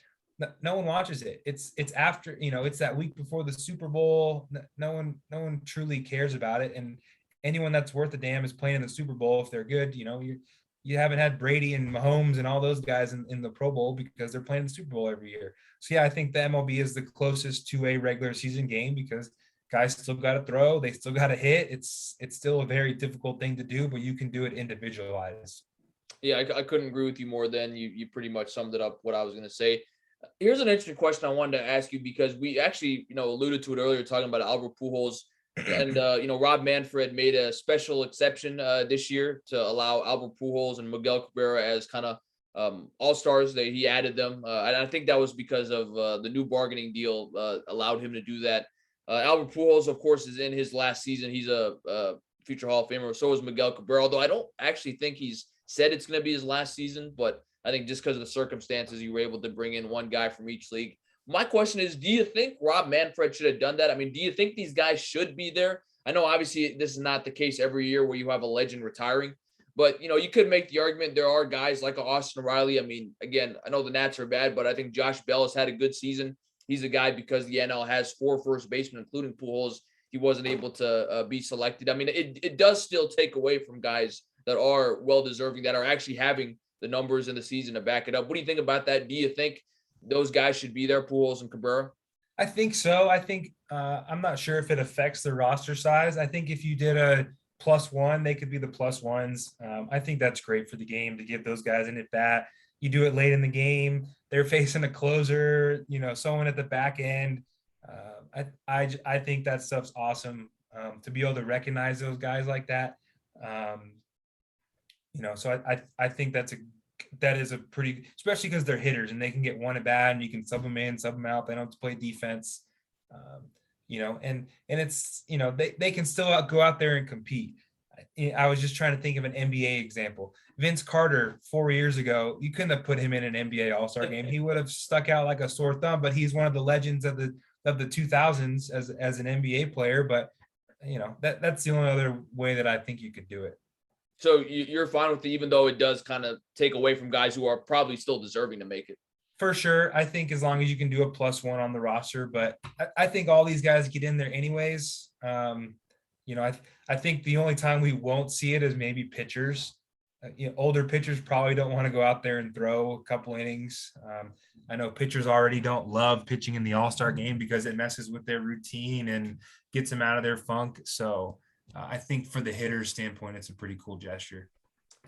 no one watches it. It's after, it's that week before the Super Bowl. No one truly cares about it. And anyone that's worth a damn is playing in the Super Bowl if they're good. You haven't had Brady and Mahomes and all those guys in the Pro Bowl because they're playing the Super Bowl every year. So yeah, I think the MLB is the closest to a regular season game because guys still got to throw, they still got to hit. It's still a very difficult thing to do, but you can do it individualized. Yeah, I couldn't agree with you more than you pretty much summed it up what I was going to say. Here's an interesting question I wanted to ask you because we actually, alluded to it earlier talking about Albert Pujols and, Rob Manfred made a special exception this year to allow Albert Pujols and Miguel Cabrera as kind of all-stars. He added them. And I think that was because of the new bargaining deal allowed him to do that. Albert Pujols, of course, is in his last season. He's a future Hall of Famer. So is Miguel Cabrera, although I don't actually think he's said it's going to be his last season, but I think just because of the circumstances, you were able to bring in one guy from each league. My question is, do you think Rob Manfred should have done that? I mean, do you think these guys should be there? I know obviously this is not the case every year where you have a legend retiring, but you could make the argument there are guys like Austin Riley. I mean, again, I know the Nats are bad, but I think Josh Bell has had a good season. He's a guy because the NL has 4 first basemen, including Pujols. He wasn't able to be selected. I mean, it does still take away from guys that are well-deserving, that are actually having the numbers in the season to back it up. What do you think about that? Do you think those guys should be there, Pujols and Cabrera? I think so. I think I'm not sure if it affects the roster size. I think if you did a +1, they could be the +1s. I think that's great for the game to give those guys an at bat. You do it late in the game. They're facing a closer, someone at the back end. I think that stuff's awesome to be able to recognize those guys like that. So I think that is a pretty, especially because they're hitters and they can get one at bat and you can sub them in, sub them out. They don't have to play defense, and it's, they can still go out there and compete. I was just trying to think of an NBA example. Vince Carter 4 years ago, you couldn't have put him in an NBA All-Star game. He would have stuck out like a sore thumb, but he's one of the legends of the 2000s as an NBA player. But that's the only other way that I think you could do it. So you're fine with it, even though it does kind of take away from guys who are probably still deserving to make it. For sure. I think as long as you can do a +1 on the roster, but I think all these guys get in there anyways. I think the only time we won't see it is maybe pitchers. Older pitchers probably don't want to go out there and throw a couple innings. I know pitchers already don't love pitching in the All-Star game because it messes with their routine and gets them out of their funk. So I think for the hitter's standpoint, it's a pretty cool gesture.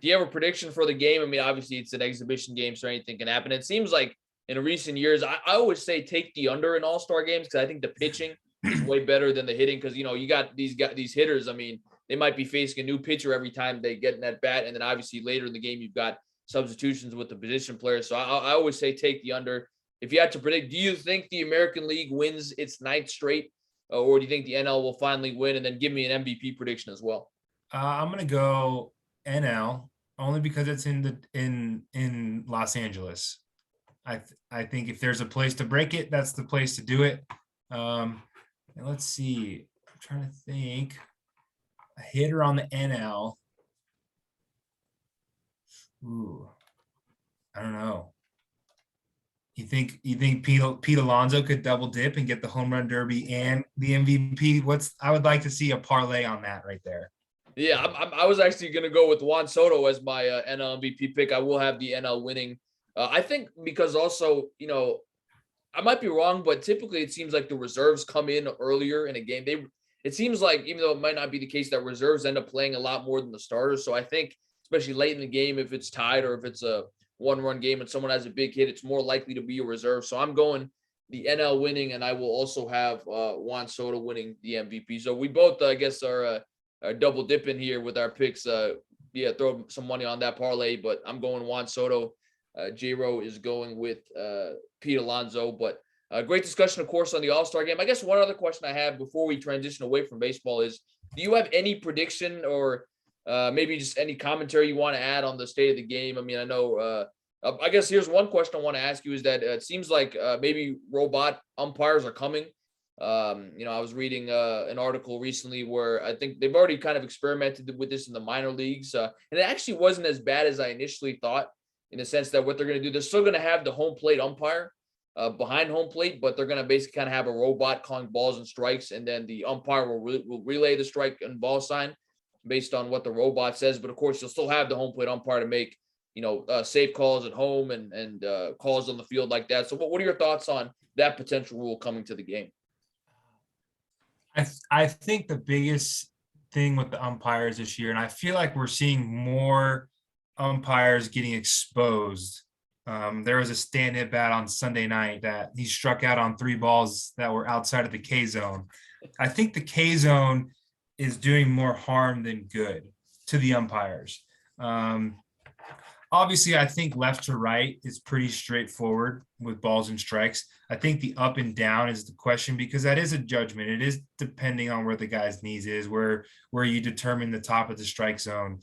Do you have a prediction for the game? I mean, obviously it's an exhibition game, so anything can happen. It seems like in recent years, I always say take the under in All-Star games because I think the pitching is way better than the hitting because, you got these hitters. I mean, they might be facing a new pitcher every time they get in that bat. And then obviously later in the game, you've got substitutions with the position players. So I always say take the under. If you had to predict, do you think the American League wins its 9th straight? Or do you think the NL will finally win? And then give me an MVP prediction as well. I'm going to go NL only because it's in Los Angeles. I think if there's a place to break it, that's the place to do it. And let's see. I'm trying to think. A hitter on the NL. Ooh, I don't know. You think Pete Alonso could double dip and get the home run derby and the MVP? I would like to see a parlay on that right there. Yeah, I was actually going to go with Juan Soto as my NL MVP pick. I will have the NL winning. I think because also, I might be wrong, but typically it seems like the reserves come in earlier in a game. It seems like, even though it might not be the case, that reserves end up playing a lot more than the starters. So I think, especially late in the game, if it's tied or if it's a one-run game and someone has a big hit, it's more likely to be a reserve. So I'm going the NL winning, and I will also have Juan Soto winning the MVP. So we both, I guess, are double dipping here with our picks. Throw some money on that parlay, but I'm going Juan Soto. JRow is going with Pete Alonso. But great discussion, of course, on the All-Star game. I guess one other question I have before we transition away from baseball is, do you have any prediction or maybe just any commentary you want to add on the state of the game? I mean, I know I guess here's one question I want to ask you is that it seems like maybe robot umpires are coming. I was reading an article recently where I think they've already kind of experimented with this in the minor leagues. And it actually wasn't as bad as I initially thought, in the sense that what they're going to do, they're still going to have the home plate umpire behind home plate, but they're going to basically kind of have a robot calling balls and strikes. And then the umpire will relay the strike and ball sign based on what the robot says. But of course, you'll still have the home plate umpire to make, safe calls at home and calls on the field like that. So what are your thoughts on that potential rule coming to the game? I think the biggest thing with the umpires this year, and I feel like we're seeing more umpires getting exposed. There was a stand at bat on Sunday night that he struck out on 3 balls that were outside of the K zone. I think the K zone is doing more harm than good to the umpires. Obviously, I think left to right is pretty straightforward with balls and strikes. I think the up and down is the question, because that is a judgment. It is depending on where the guy's knees is, where you determine the top of the strike zone.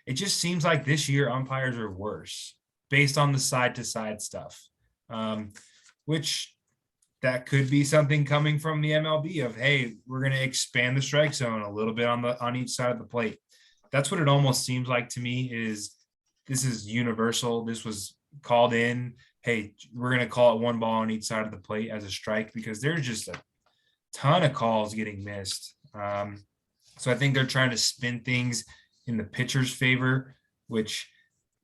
It just seems like this year umpires are worse based on the side to side stuff, which that could be something coming from the MLB of, hey, we're going to expand the strike zone a little bit on each side of the plate. That's what it almost seems like to me. Is this is universal. This was called in. Hey, we're going to call it 1 ball on each side of the plate as a strike, because there's just a ton of calls getting missed. So I think they're trying to spin things in the pitcher's favor, which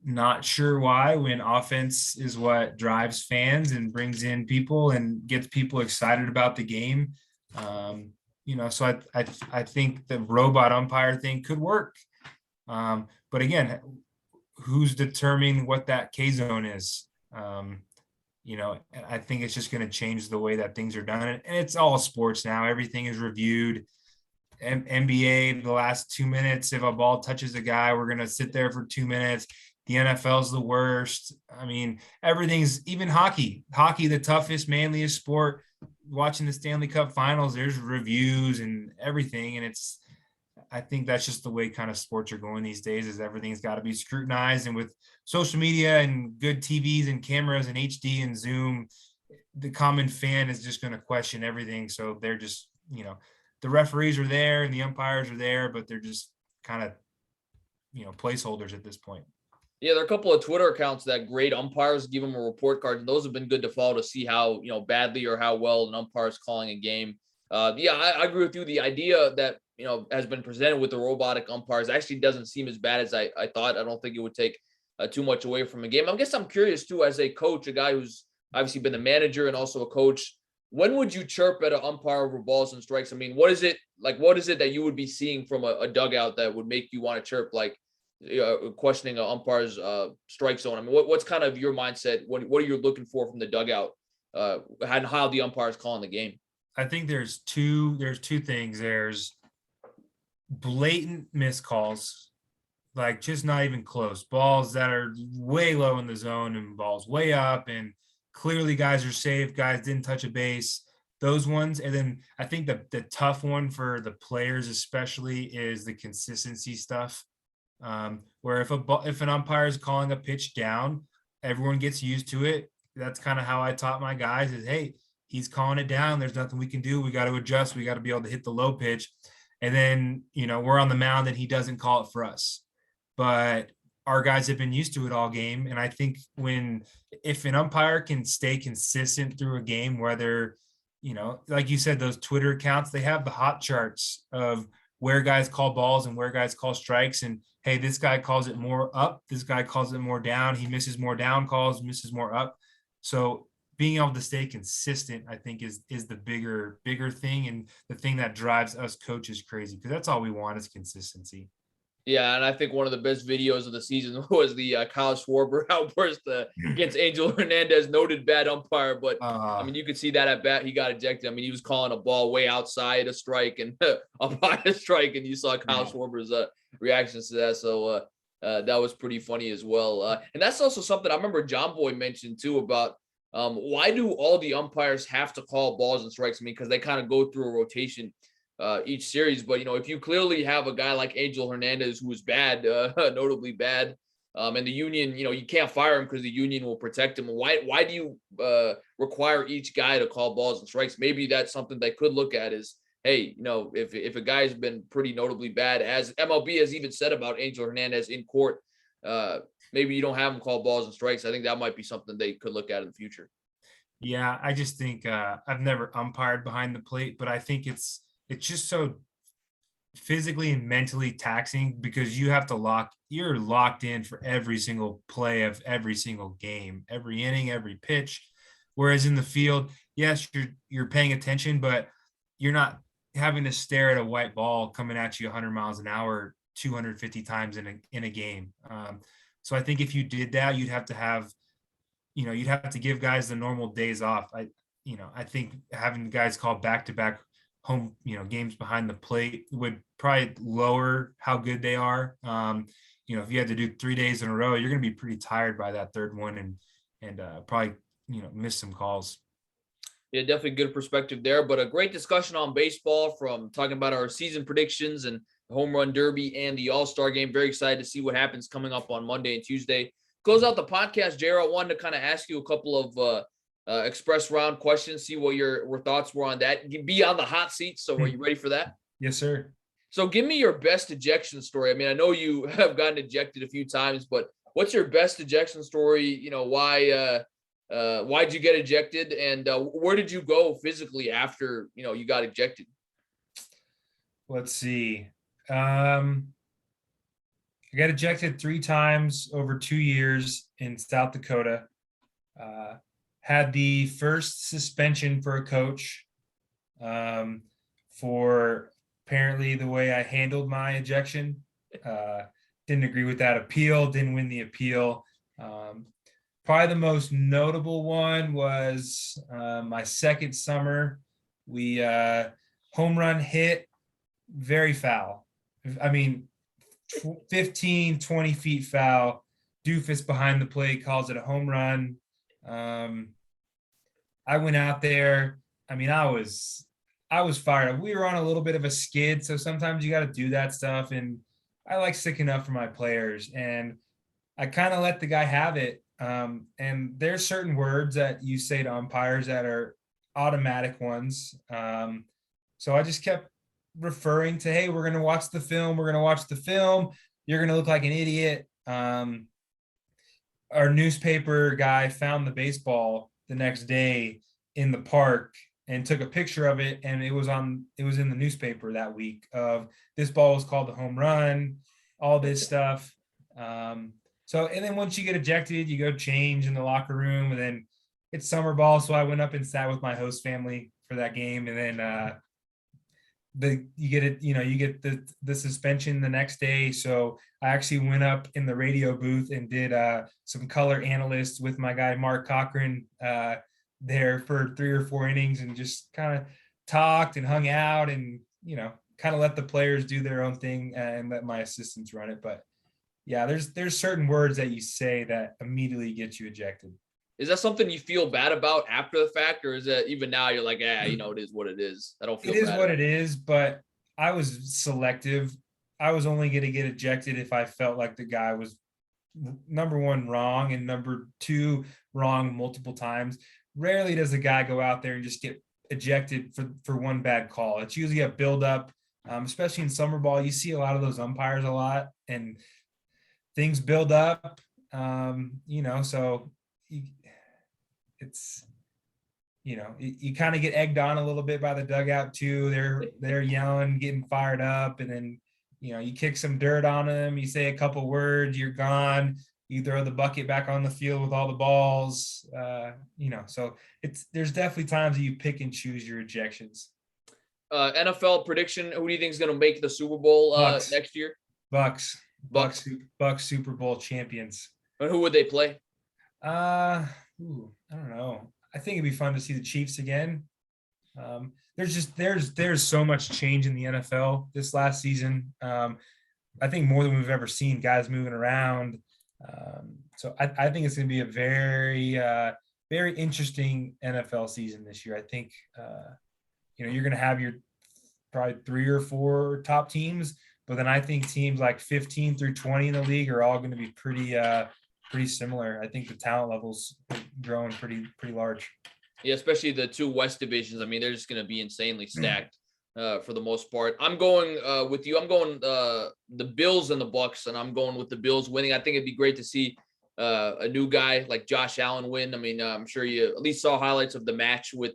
not sure why, when offense is what drives fans and brings in people and gets people excited about the game. So I think the robot umpire thing could work. But again, who's determining what that K zone is? I think it's just going to change the way that things are done. And it's all sports now. Everything is reviewed. NBA, the last 2 minutes, if a ball touches a guy, we're going to sit there for 2 minutes. The NFL's the worst. I mean, everything's, even hockey, the toughest, manliest sport. Watching the Stanley Cup finals, there's reviews and everything. And I think that's just the way kind of sports are going these days, is everything's got to be scrutinized. And with social media and good TVs and cameras and HD and Zoom, the common fan is just going to question everything. So they're just, the referees are there and the umpires are there, but they're just kind of, placeholders at this point. Yeah, there are a couple of Twitter accounts that grade umpires, give them a report card, and those have been good to follow to see how, badly or how well an umpire is calling a game. I agree with you. The idea that, has been presented with the robotic umpires actually doesn't seem as bad as I thought. I don't think it would take too much away from a game. I guess I'm curious too, as a coach, a guy who's obviously been a manager and also a coach, when would you chirp at an umpire over balls and strikes? I mean, what is it that you would be seeing from a dugout that would make you want to chirp, like questioning an umpire's strike zone? I mean, what's kind of your mindset? What are you looking for from the dugout and how the umpire is calling the game? I think there's two things. There's blatant missed calls, like just not even close, balls that are way low in the zone and balls way up, and clearly guys are safe, guys didn't touch a base, those ones. And then I think the tough one for the players especially is the consistency stuff, where if an umpire is calling a pitch down, everyone gets used to it. That's kind of how I taught my guys is, hey, he's calling it down, there's nothing we can do, we got to adjust, we got to be able to hit the low pitch. And then, we're on the mound and he doesn't call it for us. But our guys have been used to it all game. And I think if an umpire can stay consistent through a game, whether, like you said, those Twitter accounts, they have the hot charts of where guys call balls and where guys call strikes. And hey, this guy calls it more up, this guy calls it more down. He misses more down calls, misses more up. So being able to stay consistent, I think, is the bigger thing, and the thing that drives us coaches crazy, because that's all we want is consistency. Yeah, and I think one of the best videos of the season was the Kyle Schwarber outburst against Angel Hernandez, noted bad umpire. But I mean, you could see that at bat, he got ejected. I mean, he was calling a ball way outside a strike and up by a strike, and you saw Kyle Schwarber's reactions to that. So that was pretty funny as well. And that's also something I remember John Boy mentioned too about why do all the umpires have to call balls and strikes? I mean, because they kind of go through a rotation each series. But if you clearly have a guy like Angel Hernandez who is bad, notably bad, and the union, you can't fire him because the union will protect him. Why do you require each guy to call balls and strikes? Maybe that's something they could look at is, hey, if a guy's been pretty notably bad, as MLB has even said about Angel Hernandez in court, maybe you don't have him call balls and strikes. I think that might be something they could look at in the future. Yeah, I just think I've never umpired behind the plate, but I think it's just so physically and mentally taxing because you're locked in for every single play of every single game, every inning, every pitch. Whereas in the field, yes, you're paying attention, but you're not having to stare at a white ball coming at you 100 miles an hour 250 times in a game. So I think if you did that, you'd have to give guys the normal days off. I think having guys call back-to-back home, games behind the plate would probably lower how good they are. If you had to do 3 days in a row, you're going to be pretty tired by that third one and probably, miss some calls. Yeah, definitely good perspective there, but a great discussion on baseball from talking about our season predictions and the home run derby and the All-Star game. Very excited to see what happens coming up on Monday and Tuesday. Close out the podcast, JRow. I wanted to kind of ask you a couple of express round questions, see what your thoughts were on that. Be on the hot seat, so are you ready for that? Yes, sir. So give me your best ejection story. I mean, I know you have gotten ejected a few times, but what's your best ejection story? Why'd you get ejected, and where did you go physically after you got ejected? Let's see. I got ejected 3 times over 2 years in South Dakota. Had the first suspension for a coach for apparently the way I handled my ejection. Didn't agree with that appeal, didn't win the appeal. Probably the most notable one was my second summer. We home run hit, very foul. I mean, 15, 20 feet foul. Doofus behind the plate calls it a home run. I went out there. I mean, I was fired up. We were on a little bit of a skid, so sometimes you got to do that stuff. And I like sticking up for my players, and I kind of let the guy have it. And there's certain words that you say to umpires that are automatic ones. So I just kept referring to, hey, we're going to watch the film. We're going to watch the film. You're going to look like an idiot. Our newspaper guy found the baseball the next day in the park and took a picture of it. And it was in the newspaper that week of this ball was called the home run, all this stuff. So, and then once you get ejected, you go change in the locker room, and then it's summer ball. So I went up and sat with my host family for that game. And then, you get the suspension the next day. So I actually went up in the radio booth and did some color analyst with my guy Mark Cochran there for 3 or 4 innings, and just kind of talked and hung out, and kind of let the players do their own thing and let my assistants run it. But yeah, there's certain words that you say that immediately get you ejected. Is that something you feel bad about after the fact, or is it even now you're like, it is what it is? I don't feel it is bad what it is, but I was selective. I was only going to get ejected if I felt like the guy was, number one, wrong, and number two, wrong multiple times. Rarely does a guy go out there and just get ejected for one bad call. It's usually a buildup, especially in summer ball. You see a lot of those umpires a lot, and things build up, so it's, you kind of get egged on a little bit by the dugout too. They're yelling, getting fired up, and then, you kick some dirt on them, you say a couple words, you're gone. You throw the bucket back on the field with all the balls, so there's definitely times that you pick and choose your ejections. NFL prediction: who do you think is going to make the Super Bowl next year? Bucks. Bucks Super Bowl champions. And who would they play? I don't know. I think it'd be fun to see the Chiefs again. There's so much change in the NFL this last season. I think more than we've ever seen, guys moving around. So I think it's going to be a very very interesting NFL season this year. I think you're going to have your probably 3 or 4 top teams, but then I think teams like 15 through 20 in the league are all going to be pretty similar. I think the talent levels growing pretty large. Yeah, especially the 2 West divisions. I mean, they're just going to be insanely stacked for the most part. I'm going with you. I'm going the Bills and the Bucks, and I'm going with the Bills winning. I think it'd be great to see a new guy like Josh Allen win. I mean, I'm sure you at least saw highlights of the match with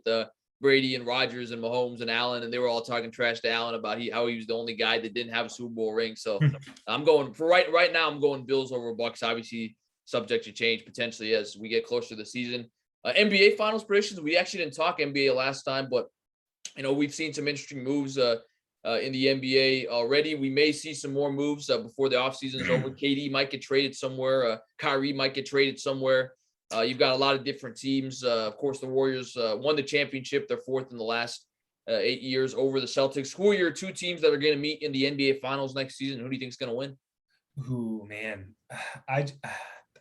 Brady and Rodgers and Mahomes and Allen, and they were all talking trash to Allen about how he was the only guy that didn't have a Super Bowl ring. So I'm going for right now. I'm going Bills over Bucks. Obviously, subject to change potentially as we get closer to the season. NBA Finals predictions. We actually didn't talk NBA last time, but we've seen some interesting moves in the NBA already. We may see some more moves before the offseason is over. KD might get traded somewhere. Kyrie might get traded somewhere. You've got a lot of different teams. Of course, the Warriors won the championship. They're 4th in the last 8 years over the Celtics. Who are your 2 teams that are going to meet in the NBA Finals next season? Who do you think is going to win? Ooh, man.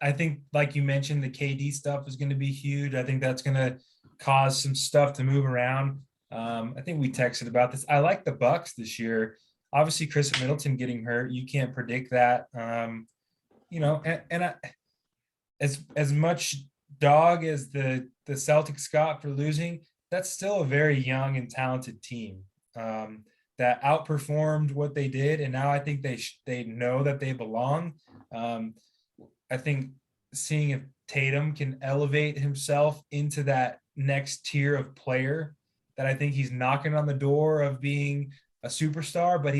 I think, like you mentioned, the KD stuff is going to be huge. I think that's going to cause some stuff to move around. I think we texted about this. I like the Bucks this year. Obviously, Chris Middleton getting hurt, you can't predict that. As much dog as the Celtics got for losing, that's still a very young and talented team that outperformed what they did, and now I think they know that they belong. I think seeing if Tatum can elevate himself into that next tier of player, that I think he's knocking on the door of being a superstar, but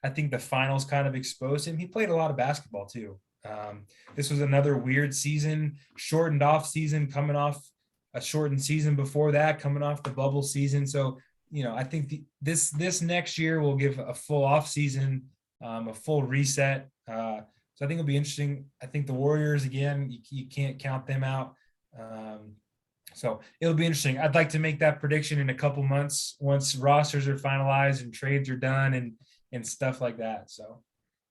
I think the finals kind of exposed him. He played a lot of basketball too. This was another weird season, shortened off season, coming off a shortened season before that, coming off the bubble season. So, I think this next year will give a full off season, a full reset. So I think it'll be interesting. I think the Warriors, again, you can't count them out. So it'll be interesting. I'd like to make that prediction in a couple months once rosters are finalized and trades are done and stuff like that. So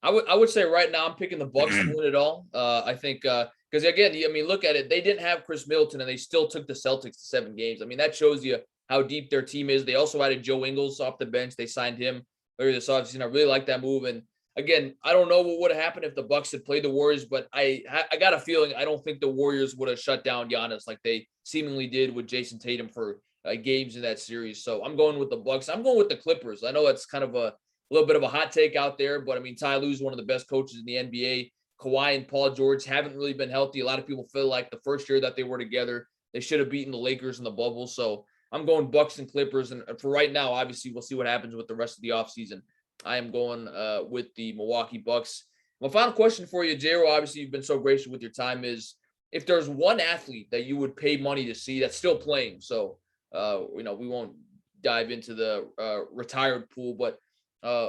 I would say right now I'm picking the Bucks to win it all. I think because again, I mean, look at it. They didn't have Chris Middleton and they still took the Celtics to 7 games. I mean, that shows you how deep their team is. They also added Joe Ingles off the bench. They signed him earlier this offseason. I really like that move. And again, I don't know what would have happened if the Bucks had played the Warriors, but I got a feeling I don't think the Warriors would have shut down Giannis like they seemingly did with Jason Tatum for games in that series. So I'm going with the Bucks. I'm going with the Clippers. I know that's kind of a little bit of a hot take out there, but I mean, Ty Lue's one of the best coaches in the NBA. Kawhi and Paul George haven't really been healthy. A lot of people feel like the first year that they were together, they should have beaten the Lakers in the bubble. So I'm going Bucks and Clippers. And for right now, obviously, we'll see what happens with the rest of the offseason. I am going with the Milwaukee Bucks. My final question for you, JRow, obviously you've been so gracious with your time, is if there's one athlete that you would pay money to see that's still playing, so we won't dive into the retired pool, but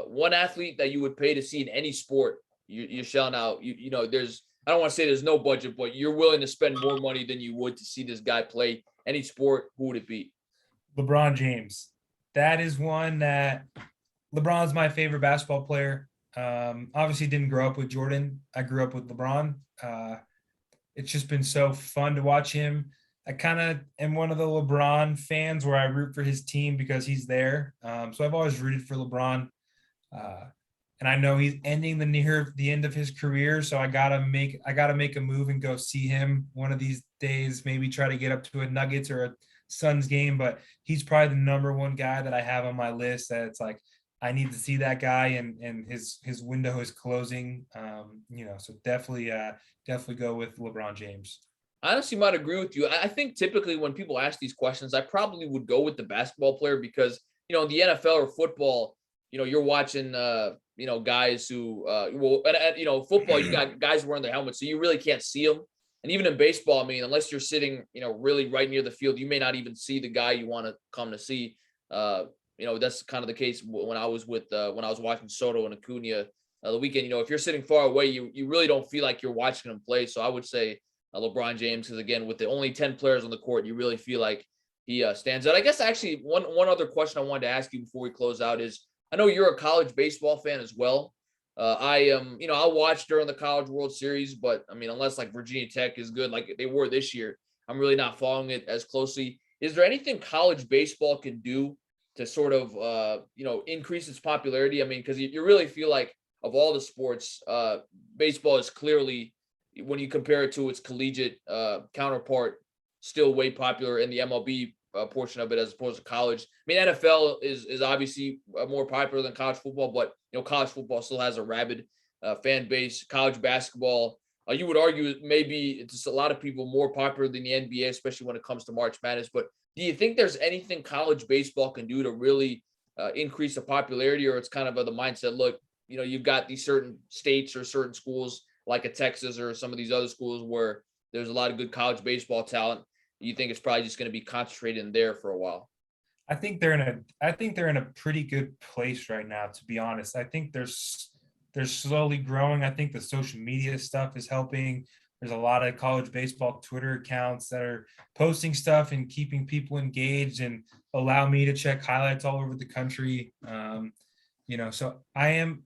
one athlete that you would pay to see in any sport, you're shelling out, there's, I don't want to say there's no budget, but you're willing to spend more money than you would to see this guy play any sport, who would it be? LeBron James. That is one that LeBron's my favorite basketball player. Obviously didn't grow up with Jordan. I grew up with LeBron. It's just been so fun to watch him. I kind of am one of the LeBron fans where I root for his team because he's there. So I've always rooted for LeBron. And I know he's ending near the end of his career. So I gotta make a move and go see him one of these days, maybe try to get up to a Nuggets or a Suns game, but he's probably the number one guy that I have on my list that it's like, I need to see that guy and his window is closing. So definitely go with LeBron James. I honestly might agree with you. I think typically when people ask these questions, I probably would go with the basketball player because, in the NFL or football, you're watching, guys who, football, you got guys wearing their helmets, so you really can't see them. And even in baseball, I mean, unless you're sitting, really right near the field, you may not even see the guy you want to come to see. That's kind of the case when I was watching Soto and Acuna the weekend. If you're sitting far away, you really don't feel like you're watching him play. So I would say LeBron James, because again, with the only 10 players on the court, you really feel like he stands out. I guess actually one other question I wanted to ask you before we close out is, I know you're a college baseball fan as well. I am, I'll watch during the College World Series, but I mean, unless like Virginia Tech is good, like they were this year, I'm really not following it as closely. Is there anything college baseball can do to sort of, increase its popularity? I mean, because you really feel like of all the sports, baseball is clearly, when you compare it to its collegiate counterpart, still way popular in the MLB portion of it as opposed to college. I mean, NFL is obviously more popular than college football, but college football still has a rabid fan base. College basketball, you would argue maybe it's just a lot of people more popular than the NBA, especially when it comes to March Madness. But do you think there's anything college baseball can do to really increase the popularity, or it's kind of the mindset, look, you've got these certain states or certain schools like a Texas or some of these other schools where there's a lot of good college baseball talent. You think it's probably just going to be concentrated in there for a while? I think they're in a pretty good place right now, to be honest. I think they're slowly growing. I think the social media stuff is helping. There's a lot of college baseball Twitter accounts that are posting stuff and keeping people engaged and allow me to check highlights all over the country. So I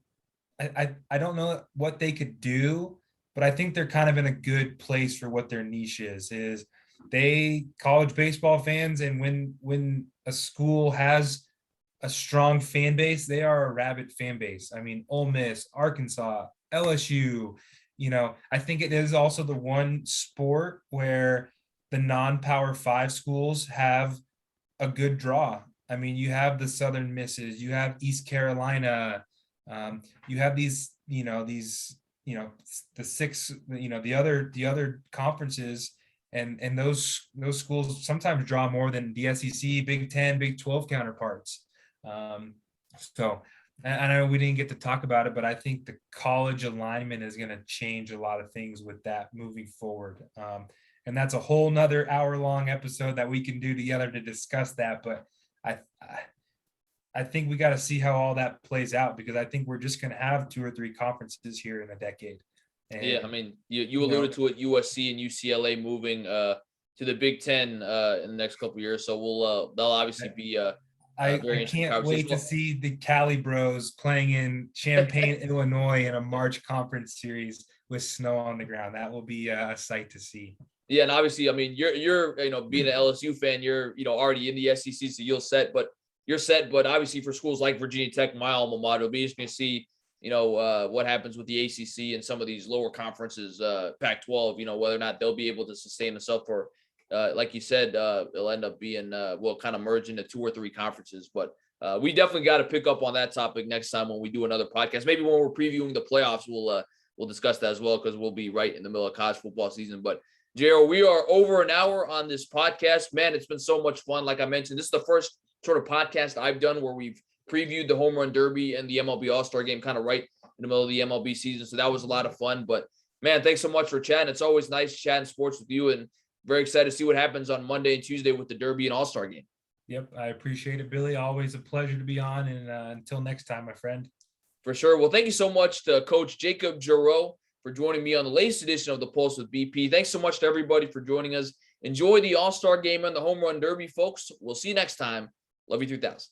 don't know what they could do, but I think they're kind of in a good place for what their niche is they college baseball fans. And when a school has a strong fan base, they are a rabid fan base. I mean, Ole Miss, Arkansas, LSU, I think it is also the one sport where the non-Power 5 schools have a good draw. I mean, you have the Southern Misses, you have East Carolina, you have these, the six, the other conferences, and those schools sometimes draw more than the SEC, Big 10, Big 12 counterparts. So I know we didn't get to talk about it, but I think the college alignment is going to change a lot of things with that moving forward. And that's a whole nother hour-long episode that we can do together to discuss that. But I think we got to see how all that plays out, because I think we're just going to have 2 or 3 conferences here in a decade. And, yeah, I mean, you alluded to it, USC and UCLA moving to the Big Ten in the next couple of years. So they'll obviously be I can't wait to see the Cali Bros playing in Champaign, Illinois in a March conference series with snow on the ground. That will be a sight to see. Yeah, and obviously, I mean, you're being an LSU fan, you're already in the SEC, so you're set. But obviously for schools like Virginia Tech, my alma mater, it'll be interesting to see what happens with the ACC and some of these lower conferences, Pac-12. Whether or not they'll be able to sustain themselves for. Like you said, it'll end up being we'll kind of merge into 2 or 3 conferences. But we definitely got to pick up on that topic next time when we do another podcast. Maybe when we're previewing the playoffs, we'll discuss that as well, because we'll be right in the middle of college football season. But JRow, we are over an hour on this podcast. Man, it's been so much fun. Like I mentioned, this is the first sort of podcast I've done where we've previewed the Home Run Derby and the MLB All-Star Game kind of right in the middle of the MLB season. So that was a lot of fun. But man, thanks so much for chatting. It's always nice chatting sports with you, and very excited to see what happens on Monday and Tuesday with the Derby and All-Star Game. Yep, I appreciate it, Billy. Always a pleasure to be on. And until next time, my friend. For sure. Well, thank you so much to Coach Jacob Jarreau for joining me on the latest edition of the Pulse with BP. Thanks so much to everybody for joining us. Enjoy the All-Star Game and the Home Run Derby, folks. We'll see you next time. Love you 3000.